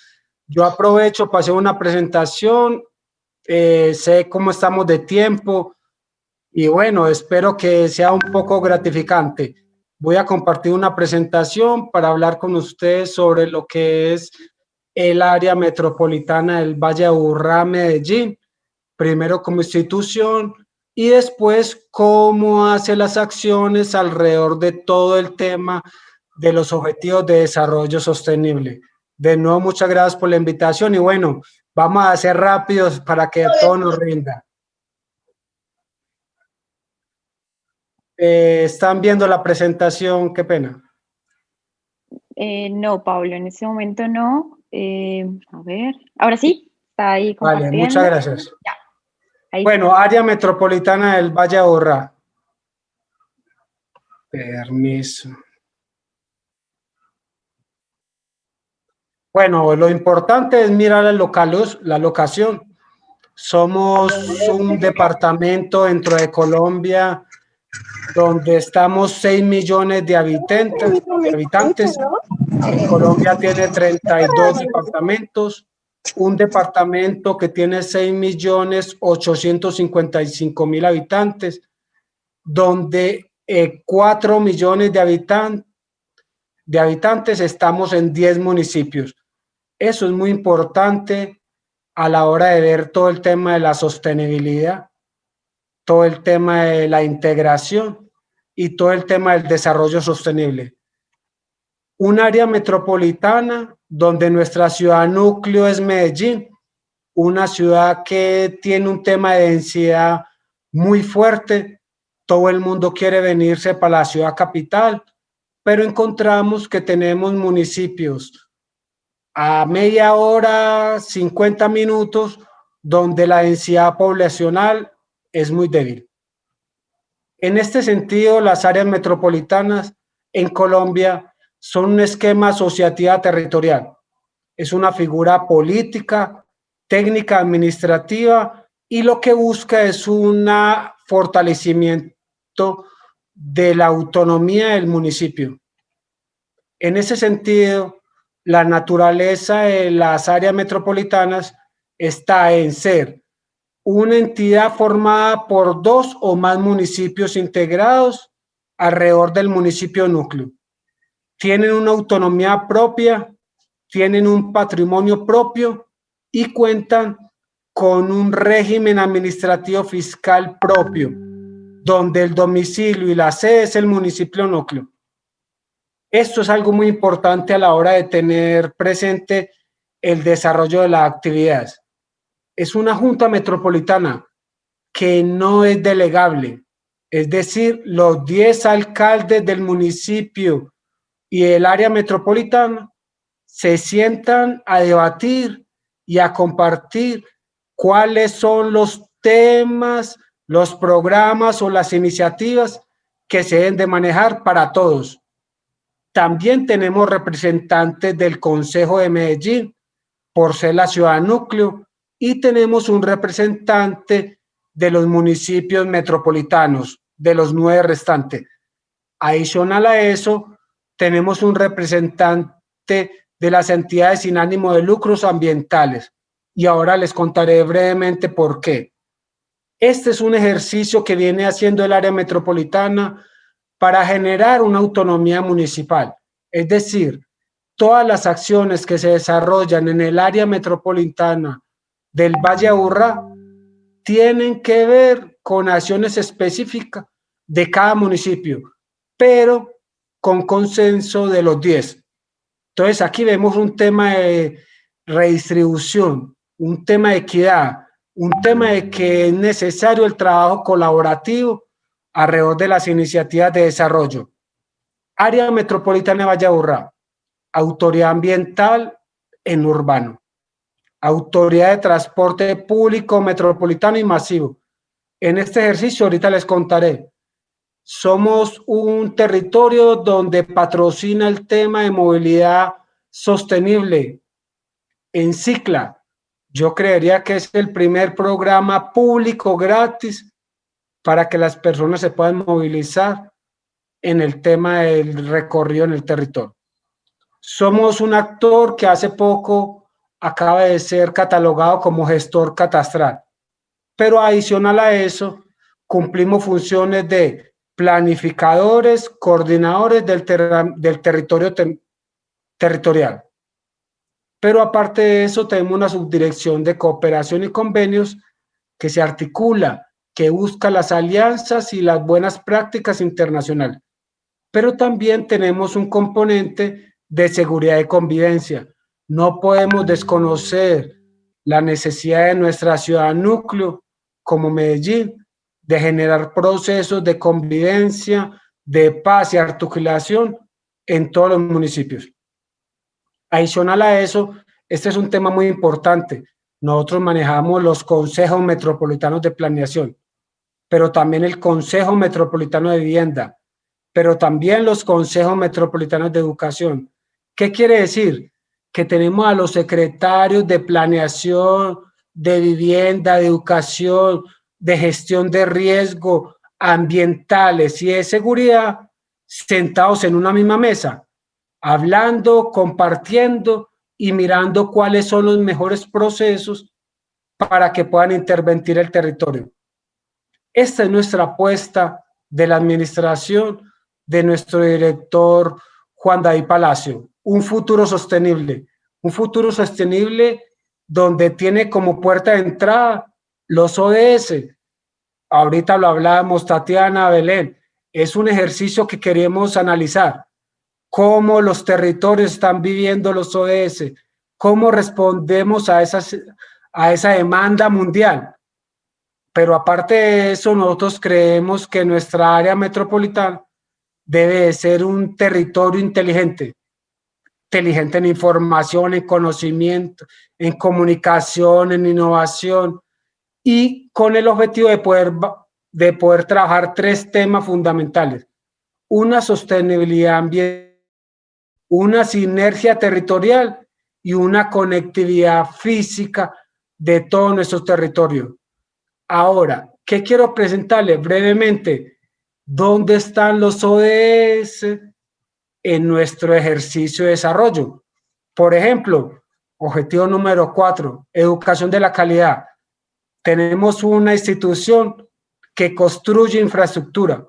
Yo aprovecho para hacer una presentación, sé cómo estamos de tiempo y bueno, espero que sea un poco gratificante. Voy a compartir una presentación para hablar con ustedes sobre lo que es el área metropolitana del Valle de Aburrá, Medellín, primero como institución y después cómo hace las acciones alrededor de todo el tema de los objetivos de desarrollo sostenible. De nuevo, muchas gracias por la invitación y bueno, vamos a ser rápidos para que todo nos rinda. ¿Están viendo la presentación? Qué pena. No, Pablo, en ese momento no. A ver, ahora sí, está ahí compartiendo. Vale, muchas gracias. Ya. Ahí. Bueno, área metropolitana del Valle de Aburrá. Permiso. Bueno, lo importante es mirar la locación. Somos un departamento dentro de Colombia donde estamos 6 millones de habitantes. Colombia tiene 32 departamentos. Un departamento que tiene 6.855.000 habitantes, donde 4 millones de habitantes estamos en 10 municipios. Eso es muy importante a la hora de ver todo el tema de la sostenibilidad, todo el tema de la integración y todo el tema del desarrollo sostenible. Un área metropolitana donde nuestra ciudad núcleo es Medellín, una ciudad que tiene un tema de densidad muy fuerte. Todo el mundo quiere venirse para la ciudad capital, pero encontramos que tenemos municipios a media hora, 50 minutos, donde la densidad poblacional es muy débil. En este sentido, las áreas metropolitanas en Colombia son un esquema asociativa territorial. Es una figura política, técnica, administrativa y lo que busca es un fortalecimiento de la autonomía del municipio. En ese sentido, la naturaleza de las áreas metropolitanas está en ser una entidad formada por 2 o más municipios integrados alrededor del municipio núcleo. Tienen una autonomía propia, tienen un patrimonio propio y cuentan con un régimen administrativo fiscal propio, donde el domicilio y la sede es el municipio núcleo. Esto es algo muy importante a la hora de tener presente el desarrollo de las actividades. Es una junta metropolitana que no es delegable, es decir, los 10 alcaldes del municipio y el área metropolitana se sientan a debatir y a compartir cuáles son los temas, los programas o las iniciativas que se deben de manejar para todos. También tenemos representantes del Consejo de Medellín, por ser la ciudad núcleo, y tenemos un representante de los municipios metropolitanos, de los 9 restantes. Adicional a eso, tenemos un representante de las entidades sin ánimo de lucros ambientales. Y ahora les contaré brevemente por qué. Este es un ejercicio que viene haciendo el área metropolitana para generar una autonomía municipal. Es decir, todas las acciones que se desarrollan en el área metropolitana del Valle de Aburrá tienen que ver con acciones específicas de cada municipio, pero con consenso de los 10. Entonces, aquí vemos un tema de redistribución, un tema de equidad, un tema de que es necesario el trabajo colaborativo alrededor de las iniciativas de desarrollo. Área metropolitana de Valle de Aburrá, autoridad ambiental en urbano, autoridad de transporte público metropolitano y masivo. En este ejercicio ahorita les contaré. Somos un territorio donde patrocina el tema de movilidad sostenible en Cicla. Yo creería que es el primer programa público gratis para que las personas se puedan movilizar en el tema del recorrido en el territorio. Somos un actor que hace poco acaba de ser catalogado como gestor catastral, pero adicional a eso, cumplimos funciones de planificadores, coordinadores del territorio territorial. Pero aparte de eso, tenemos una subdirección de cooperación y convenios que se articula, que busca las alianzas y las buenas prácticas internacionales. Pero también tenemos un componente de seguridad y convivencia. No podemos desconocer la necesidad de nuestra ciudad núcleo, como Medellín, de generar procesos de convivencia, de paz y articulación en todos los municipios. Adicional a eso, este es un tema muy importante. Nosotros manejamos los consejos metropolitanos de planeación, pero también el Consejo Metropolitano de Vivienda, pero también los consejos metropolitanos de educación. ¿Qué quiere decir? Que tenemos a los secretarios de planeación, de vivienda, de educación, de gestión de riesgo ambientales y de seguridad sentados en una misma mesa, hablando, compartiendo y mirando cuáles son los mejores procesos para que puedan intervenir el territorio. Esta es nuestra apuesta de la administración de nuestro director Juan David Palacio, un futuro sostenible donde tiene como puerta de entrada los ODS. Ahorita lo hablábamos Tatiana, Belén, es un ejercicio que queremos analizar, cómo los territorios están viviendo los ODS, cómo respondemos a esa demanda mundial. Pero aparte de eso, nosotros creemos que nuestra área metropolitana debe de ser un territorio inteligente en información, en conocimiento, en comunicación, en innovación, y con el objetivo de poder trabajar 3 temas fundamentales: una sostenibilidad ambiental, una sinergia territorial y una conectividad física de todo nuestro territorio. Ahora, ¿qué quiero presentarles brevemente? ¿Dónde están los ODS en nuestro ejercicio de desarrollo? Por ejemplo, objetivo número 4, educación de la calidad. Tenemos una institución que construye infraestructura.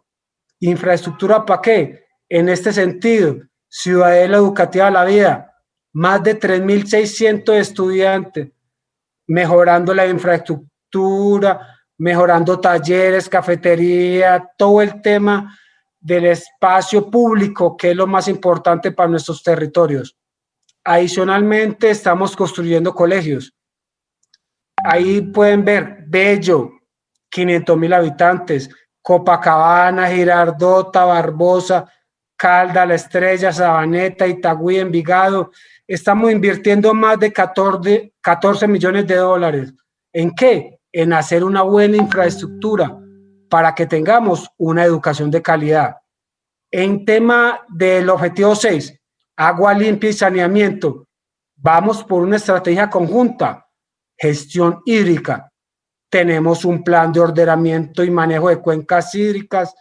¿Infraestructura para qué? En este sentido, ciudadela educativa a la vida, más de 3.600 estudiantes, mejorando la infraestructura, mejorando talleres, cafetería, todo el tema del espacio público, que es lo más importante para nuestros territorios. Adicionalmente, estamos construyendo colegios. Ahí pueden ver Bello, 500.000 habitantes, Copacabana, Girardota, Barbosa, Calda, La Estrella, Sabaneta, Itagüí, Envigado. Estamos invirtiendo más de 14 millones de dólares. ¿En qué? En hacer una buena infraestructura para que tengamos una educación de calidad. En tema del objetivo 6, agua limpia y saneamiento, vamos por una estrategia conjunta, gestión hídrica. Tenemos un plan de ordenamiento y manejo de cuencas hídricas,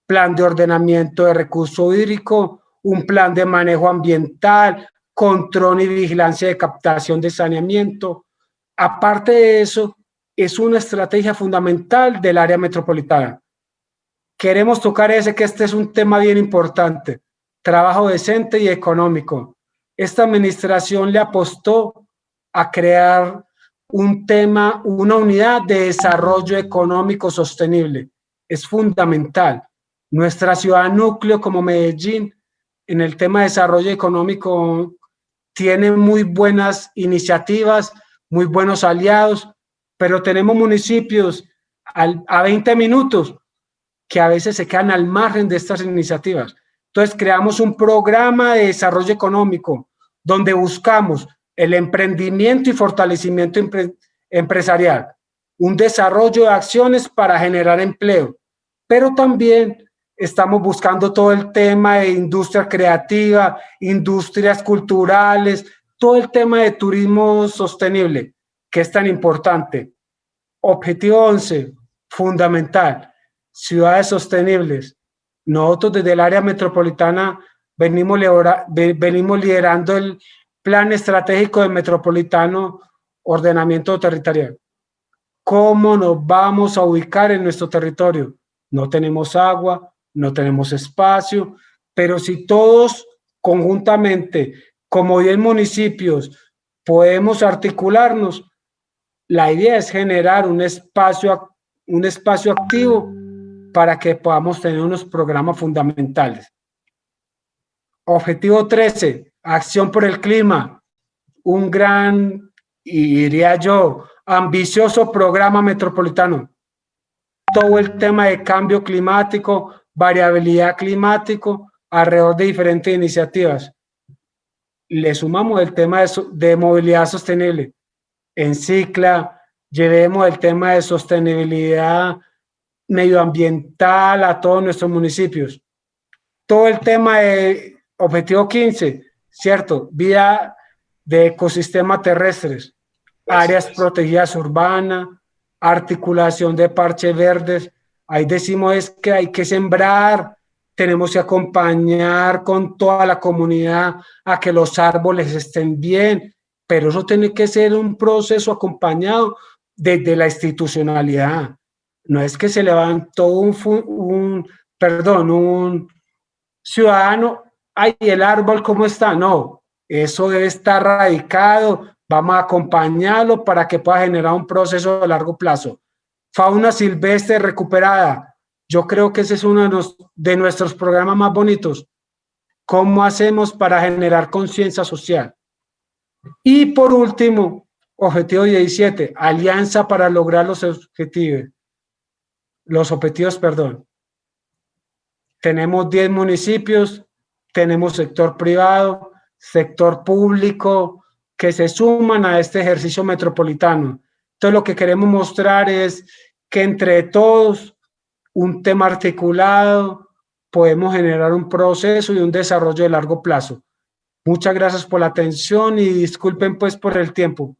plan de ordenamiento de recurso hídrico, un plan de manejo ambiental, control y vigilancia de captación de saneamiento. Aparte de eso, es una estrategia fundamental del área metropolitana. Queremos tocar que este es un tema bien importante, trabajo decente y económico. Esta administración le apostó a crear un tema, una unidad de desarrollo económico sostenible. Es fundamental. Nuestra ciudad núcleo como Medellín, en el tema de desarrollo económico, tiene muy buenas iniciativas, muy buenos aliados, pero tenemos municipios a 20 minutos que a veces se quedan al margen de estas iniciativas. Entonces creamos un programa de desarrollo económico donde buscamos el emprendimiento y fortalecimiento empresarial, un desarrollo de acciones para generar empleo, pero también estamos buscando todo el tema de industria creativa, industrias culturales, todo el tema de turismo sostenible. ¿Qué es tan importante? Objetivo 11, fundamental, ciudades sostenibles. Nosotros desde el área metropolitana venimos liderando el Plan Estratégico del Metropolitano Ordenamiento Territorial. ¿Cómo nos vamos a ubicar en nuestro territorio? No tenemos agua, no tenemos espacio, pero si todos conjuntamente, como 10 municipios, podemos articularnos, la idea es generar un espacio activo para que podamos tener unos programas fundamentales. Objetivo 13, acción por el clima. Un gran, y diría yo, ambicioso programa metropolitano. Todo el tema de cambio climático, variabilidad climático, alrededor de diferentes iniciativas. Le sumamos el tema de movilidad sostenible. En Cicla, llevemos el tema de sostenibilidad medioambiental a todos nuestros municipios. Todo el tema de objetivo 15, ¿cierto? Vía de ecosistemas terrestres, áreas protegidas urbanas, articulación de parches verdes. Ahí decimos es que hay que sembrar, tenemos que acompañar con toda la comunidad a que los árboles estén bien, pero eso tiene que ser un proceso acompañado desde la institucionalidad. No es que se levantó un ciudadano, ay, el árbol, ¿cómo está? No, eso debe estar radicado, vamos a acompañarlo para que pueda generar un proceso de largo plazo. Fauna silvestre recuperada, yo creo que ese es uno de nuestros programas más bonitos. ¿Cómo hacemos para generar conciencia social? Y por último, objetivo 17, alianza para lograr los objetivos. Tenemos 10 municipios, tenemos sector privado, sector público, que se suman a este ejercicio metropolitano. Entonces, lo que queremos mostrar es que entre todos, un tema articulado, podemos generar un proceso y un desarrollo de largo plazo. Muchas gracias por la atención y disculpen pues por el tiempo.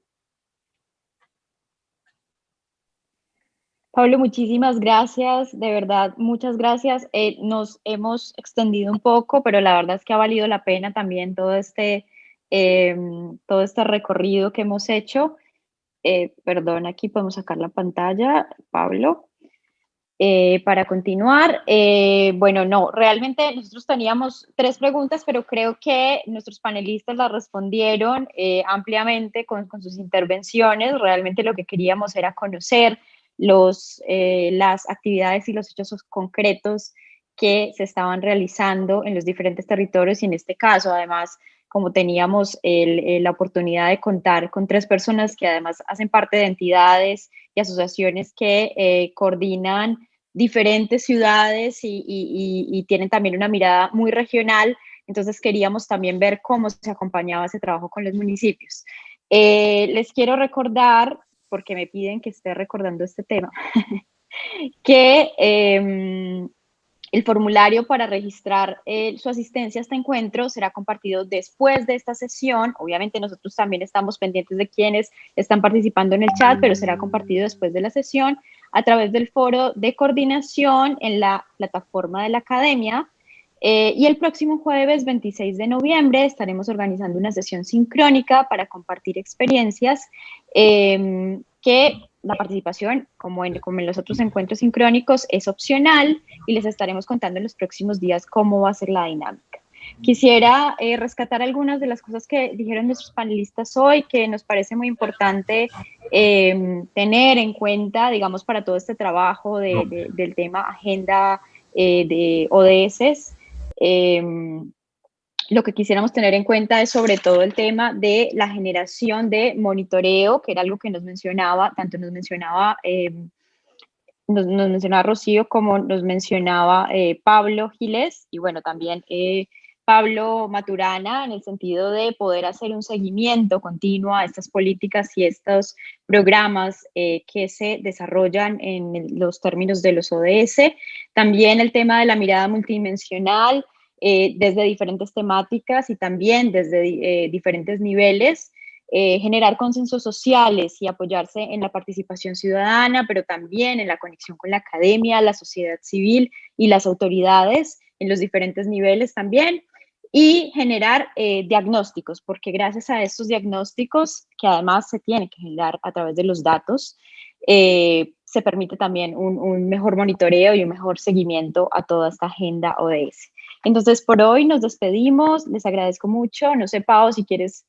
Pablo, muchísimas gracias, de verdad, muchas gracias. Nos hemos extendido un poco, pero la verdad es que ha valido la pena también todo este recorrido que hemos hecho. Perdón, aquí podemos sacar la pantalla, Pablo. Para continuar, bueno, no, realmente nosotros teníamos 3 preguntas, pero creo que nuestros panelistas las respondieron ampliamente con sus intervenciones. Realmente lo que queríamos era conocer las actividades y los hechos concretos que se estaban realizando en los diferentes territorios y en este caso, además, como teníamos la oportunidad de contar con 3 personas que además hacen parte de entidades y asociaciones que coordinan diferentes ciudades y tienen también una mirada muy regional, entonces queríamos también ver cómo se acompañaba ese trabajo con los municipios. Les quiero recordar, porque me piden que esté recordando este tema, que el formulario para registrar su asistencia a este encuentro será compartido después de esta sesión. Obviamente nosotros también estamos pendientes de quienes están participando en el chat, pero será compartido después de la sesión a través del foro de coordinación en la plataforma de la academia. Y el próximo jueves 26 de noviembre estaremos organizando una sesión sincrónica para compartir experiencias que la participación, como en los otros encuentros sincrónicos, es opcional y les estaremos contando en los próximos días cómo va a ser la dinámica. Quisiera rescatar algunas de las cosas que dijeron nuestros panelistas hoy, que nos parece muy importante tener en cuenta, digamos, para todo este trabajo del tema agenda de ODS. Lo que quisiéramos tener en cuenta es sobre todo el tema de la generación de monitoreo, que era algo que nos mencionaba Rocío como nos mencionaba Pablo Giles y bueno, también Pablo Maturana, en el sentido de poder hacer un seguimiento continuo a estas políticas y estos programas que se desarrollan en los términos de los ODS. También el tema de la mirada multidimensional, desde diferentes temáticas y también desde diferentes niveles. generar consensos sociales y apoyarse en la participación ciudadana, pero también en la conexión con la academia, la sociedad civil y las autoridades en los diferentes niveles también, y generar diagnósticos, porque gracias a estos diagnósticos, que además se tiene que generar a través de los datos, se permite también un mejor monitoreo y un mejor seguimiento a toda esta agenda ODS. Entonces, por hoy nos despedimos, les agradezco mucho. No sé, Pau, si quieres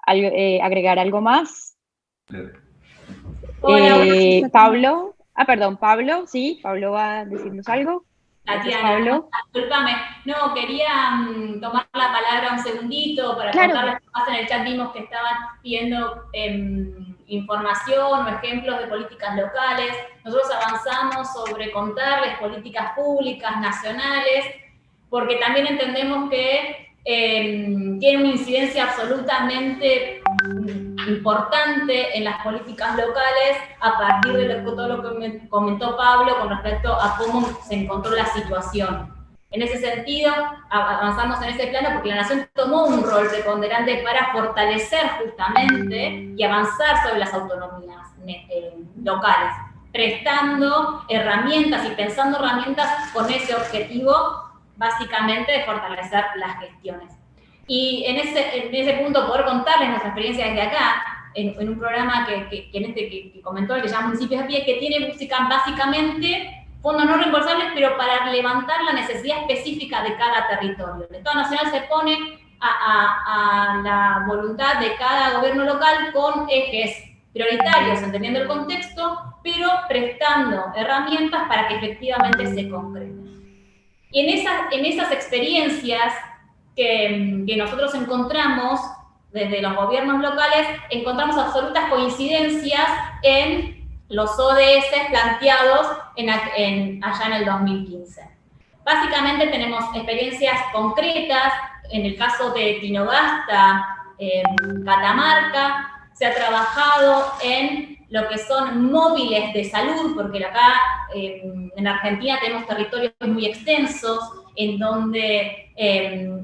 agregar algo más. Pablo, Pablo, sí, Pablo va a decirnos algo. Tatiana, discúlpame, no, quería tomar la palabra un segundito para contarles que más en el chat vimos que estaban pidiendo información o ejemplos de políticas locales. Nosotros avanzamos sobre contarles políticas públicas, nacionales, porque también entendemos que tiene una incidencia absolutamente importante en las políticas locales a partir de todo lo que comentó Pablo con respecto a cómo se encontró la situación. En ese sentido, avanzamos en ese plano porque la Nación tomó un rol preponderante para fortalecer justamente y avanzar sobre las autonomías locales, prestando herramientas y pensando herramientas con ese objetivo, básicamente, de fortalecer las gestiones. Y en ese punto poder contarles nuestra experiencia desde acá, en un programa que comentó, el que se llama Municipios a Pie, que tiene básicamente fondos no reembolsables, pero para levantar la necesidad específica de cada territorio. El Estado Nacional se pone a la voluntad de cada gobierno local con ejes prioritarios, entendiendo el contexto, pero prestando herramientas para que efectivamente se concreten. Y en esas experiencias que nosotros encontramos desde los gobiernos locales, encontramos absolutas coincidencias en los ODS planteados allá en el 2015. Básicamente tenemos experiencias concretas. En el caso de Tinogasta, Catamarca, se ha trabajado en lo que son móviles de salud, porque acá en Argentina tenemos territorios muy extensos, en donde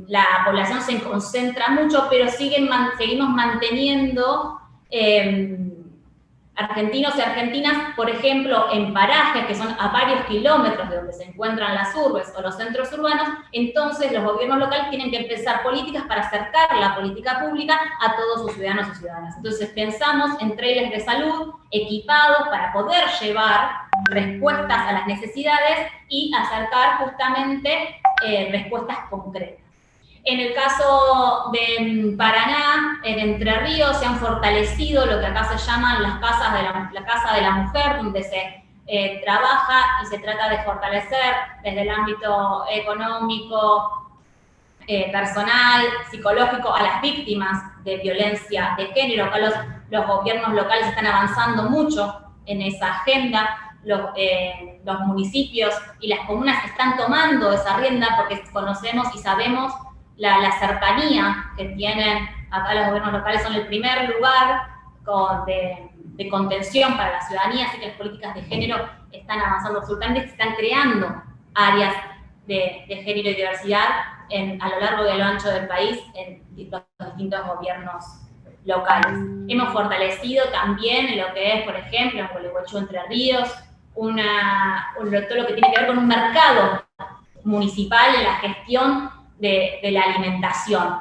la población se concentra mucho, pero seguimos manteniendo argentinos y argentinas, por ejemplo, en parajes que son a varios kilómetros de donde se encuentran las urbes o los centros urbanos. Entonces los gobiernos locales tienen que empezar políticas para acercar la política pública a todos sus ciudadanos y ciudadanas. Entonces pensamos en trailers de salud equipados para poder llevar respuestas a las necesidades y acercar justamente respuestas concretas. En el caso de Paraná, en Entre Ríos, se han fortalecido lo que acá se llaman la Casa de la Mujer, donde se trabaja y se trata de fortalecer desde el ámbito económico, personal, psicológico, a las víctimas de violencia de género. Acá los gobiernos locales están avanzando mucho en esa agenda. Los municipios y las comunas están tomando esa rienda porque conocemos y sabemos la cercanía que tienen acá los gobiernos locales. Son el primer lugar de contención para la ciudadanía, así que las políticas de género están avanzando absolutamente, se están creando áreas de género y diversidad a lo largo y a lo ancho del país en los distintos gobiernos locales. Hemos fortalecido también lo que es, por ejemplo, en Gualeguaychú, Entre Ríos, todo lo que tiene que ver con un mercado municipal en la gestión de la alimentación.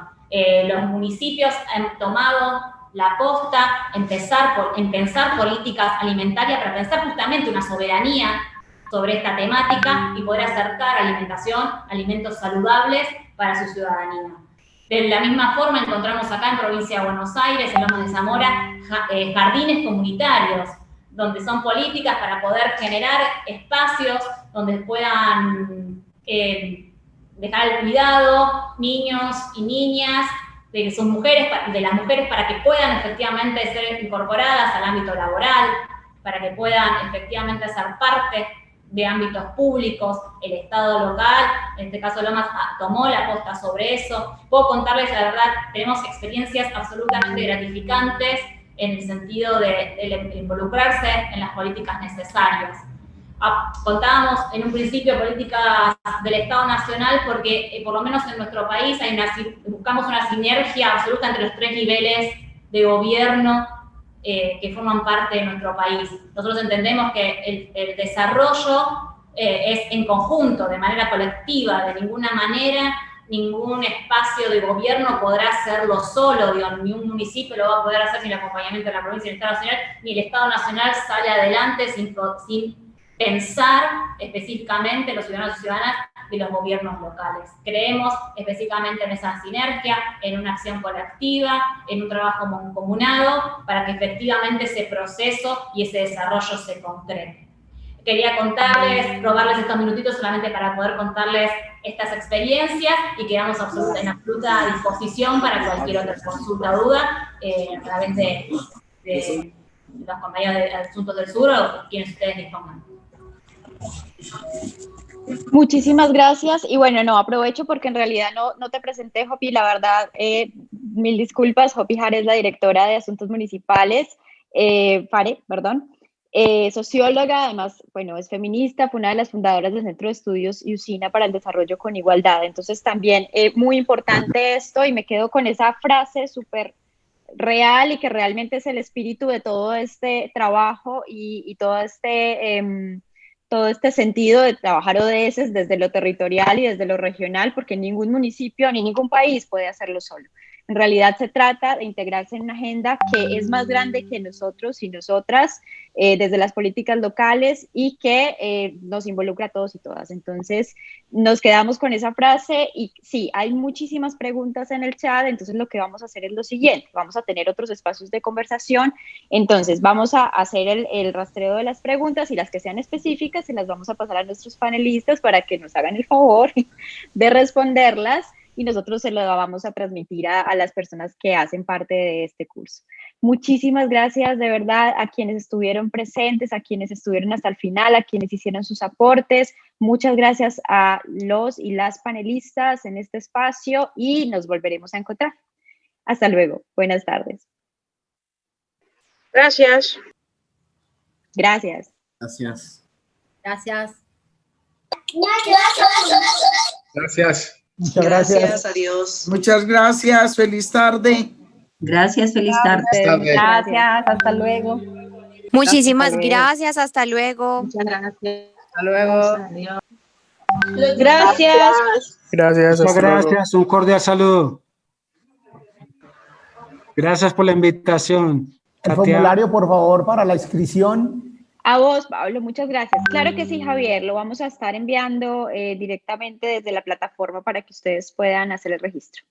Los municipios han tomado la posta en pensar políticas alimentarias para pensar justamente una soberanía sobre esta temática y poder acercar alimentación, alimentos saludables para su ciudadanía. De la misma forma encontramos acá en Provincia de Buenos Aires, en Lomas de Zamora, jardines comunitarios, donde son políticas para poder generar espacios donde puedan dejar el cuidado niños y niñas de sus mujeres, de las mujeres, para que puedan efectivamente ser incorporadas al ámbito laboral, para que puedan efectivamente ser parte de ámbitos públicos. El Estado local, en este caso Lomas, tomó la posta sobre eso. Puedo contarles, la verdad, tenemos experiencias absolutamente gratificantes en el sentido de involucrarse en las políticas necesarias. Contábamos en un principio políticas del Estado Nacional porque por lo menos en nuestro país buscamos una sinergia absoluta entre los tres niveles de gobierno que forman parte de nuestro país. Nosotros entendemos que el desarrollo es en conjunto, de manera colectiva, de ninguna manera ningún espacio de gobierno podrá hacerlo solo, ni un municipio lo va a poder hacer sin el acompañamiento de la provincia y del Estado Nacional, ni el Estado Nacional sale adelante sin pensar específicamente los ciudadanos y ciudadanas de los gobiernos locales. Creemos específicamente en esa sinergia, en una acción colectiva, en un trabajo mancomunado, para que efectivamente ese proceso y ese desarrollo se concrete. Quería contarles, robarles estos minutitos solamente para poder contarles estas experiencias y quedamos en absoluta disposición para cualquier otra consulta o duda a través de los compañeros de Asuntos del Sur o quienes ustedes dispongan. Muchísimas gracias. Y bueno, no, aprovecho porque en realidad no te presenté, Jopi, la verdad, mil disculpas. Jopi Jara es la directora de Asuntos Municipales, Fare, perdón. Socióloga, además, bueno, es feminista, fue una de las fundadoras del Centro de Estudios y Usina para el Desarrollo con Igualdad. Entonces también muy importante esto, y me quedo con esa frase súper real y que realmente es el espíritu de todo este trabajo y todo este sentido de trabajar ODS desde lo territorial y desde lo regional, porque ningún municipio ni ningún país puede hacerlo solo. En realidad se trata de integrarse en una agenda que es más grande que nosotros y nosotras, desde las políticas locales, y que nos involucra a todos y todas. Entonces, nos quedamos con esa frase y sí, hay muchísimas preguntas en el chat, entonces lo que vamos a hacer es lo siguiente, vamos a tener otros espacios de conversación, entonces vamos a hacer el rastreo de las preguntas y las que sean específicas se las vamos a pasar a nuestros panelistas para que nos hagan el favor de responderlas, y nosotros se lo vamos a transmitir a las personas que hacen parte de este curso. Muchísimas gracias de verdad a quienes estuvieron presentes, a quienes estuvieron hasta el final, a quienes hicieron sus aportes. Muchas gracias a los y las panelistas en este espacio y nos volveremos a encontrar. Hasta luego. Buenas tardes. Gracias. Gracias. Gracias. Gracias. Gracias. Muchas gracias. Adiós. Muchas gracias. Feliz tarde. Gracias, feliz tarde. Gracias. Hasta luego. Muchísimas gracias, hasta luego. Muchas gracias. Hasta luego. Adiós. Gracias. Gracias. Muchas gracias. Un cordial saludo. Gracias por la invitación. El formulario, por favor, para la inscripción. A vos, Pablo, muchas gracias. Claro que sí, Javier, lo vamos a estar enviando directamente desde la plataforma para que ustedes puedan hacer el registro.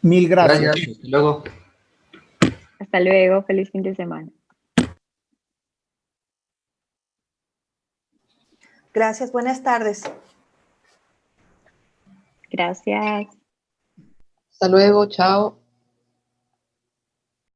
Mil gracias. Hasta luego. Hasta luego, feliz fin de semana. Gracias, buenas tardes. Gracias. Hasta luego, chao.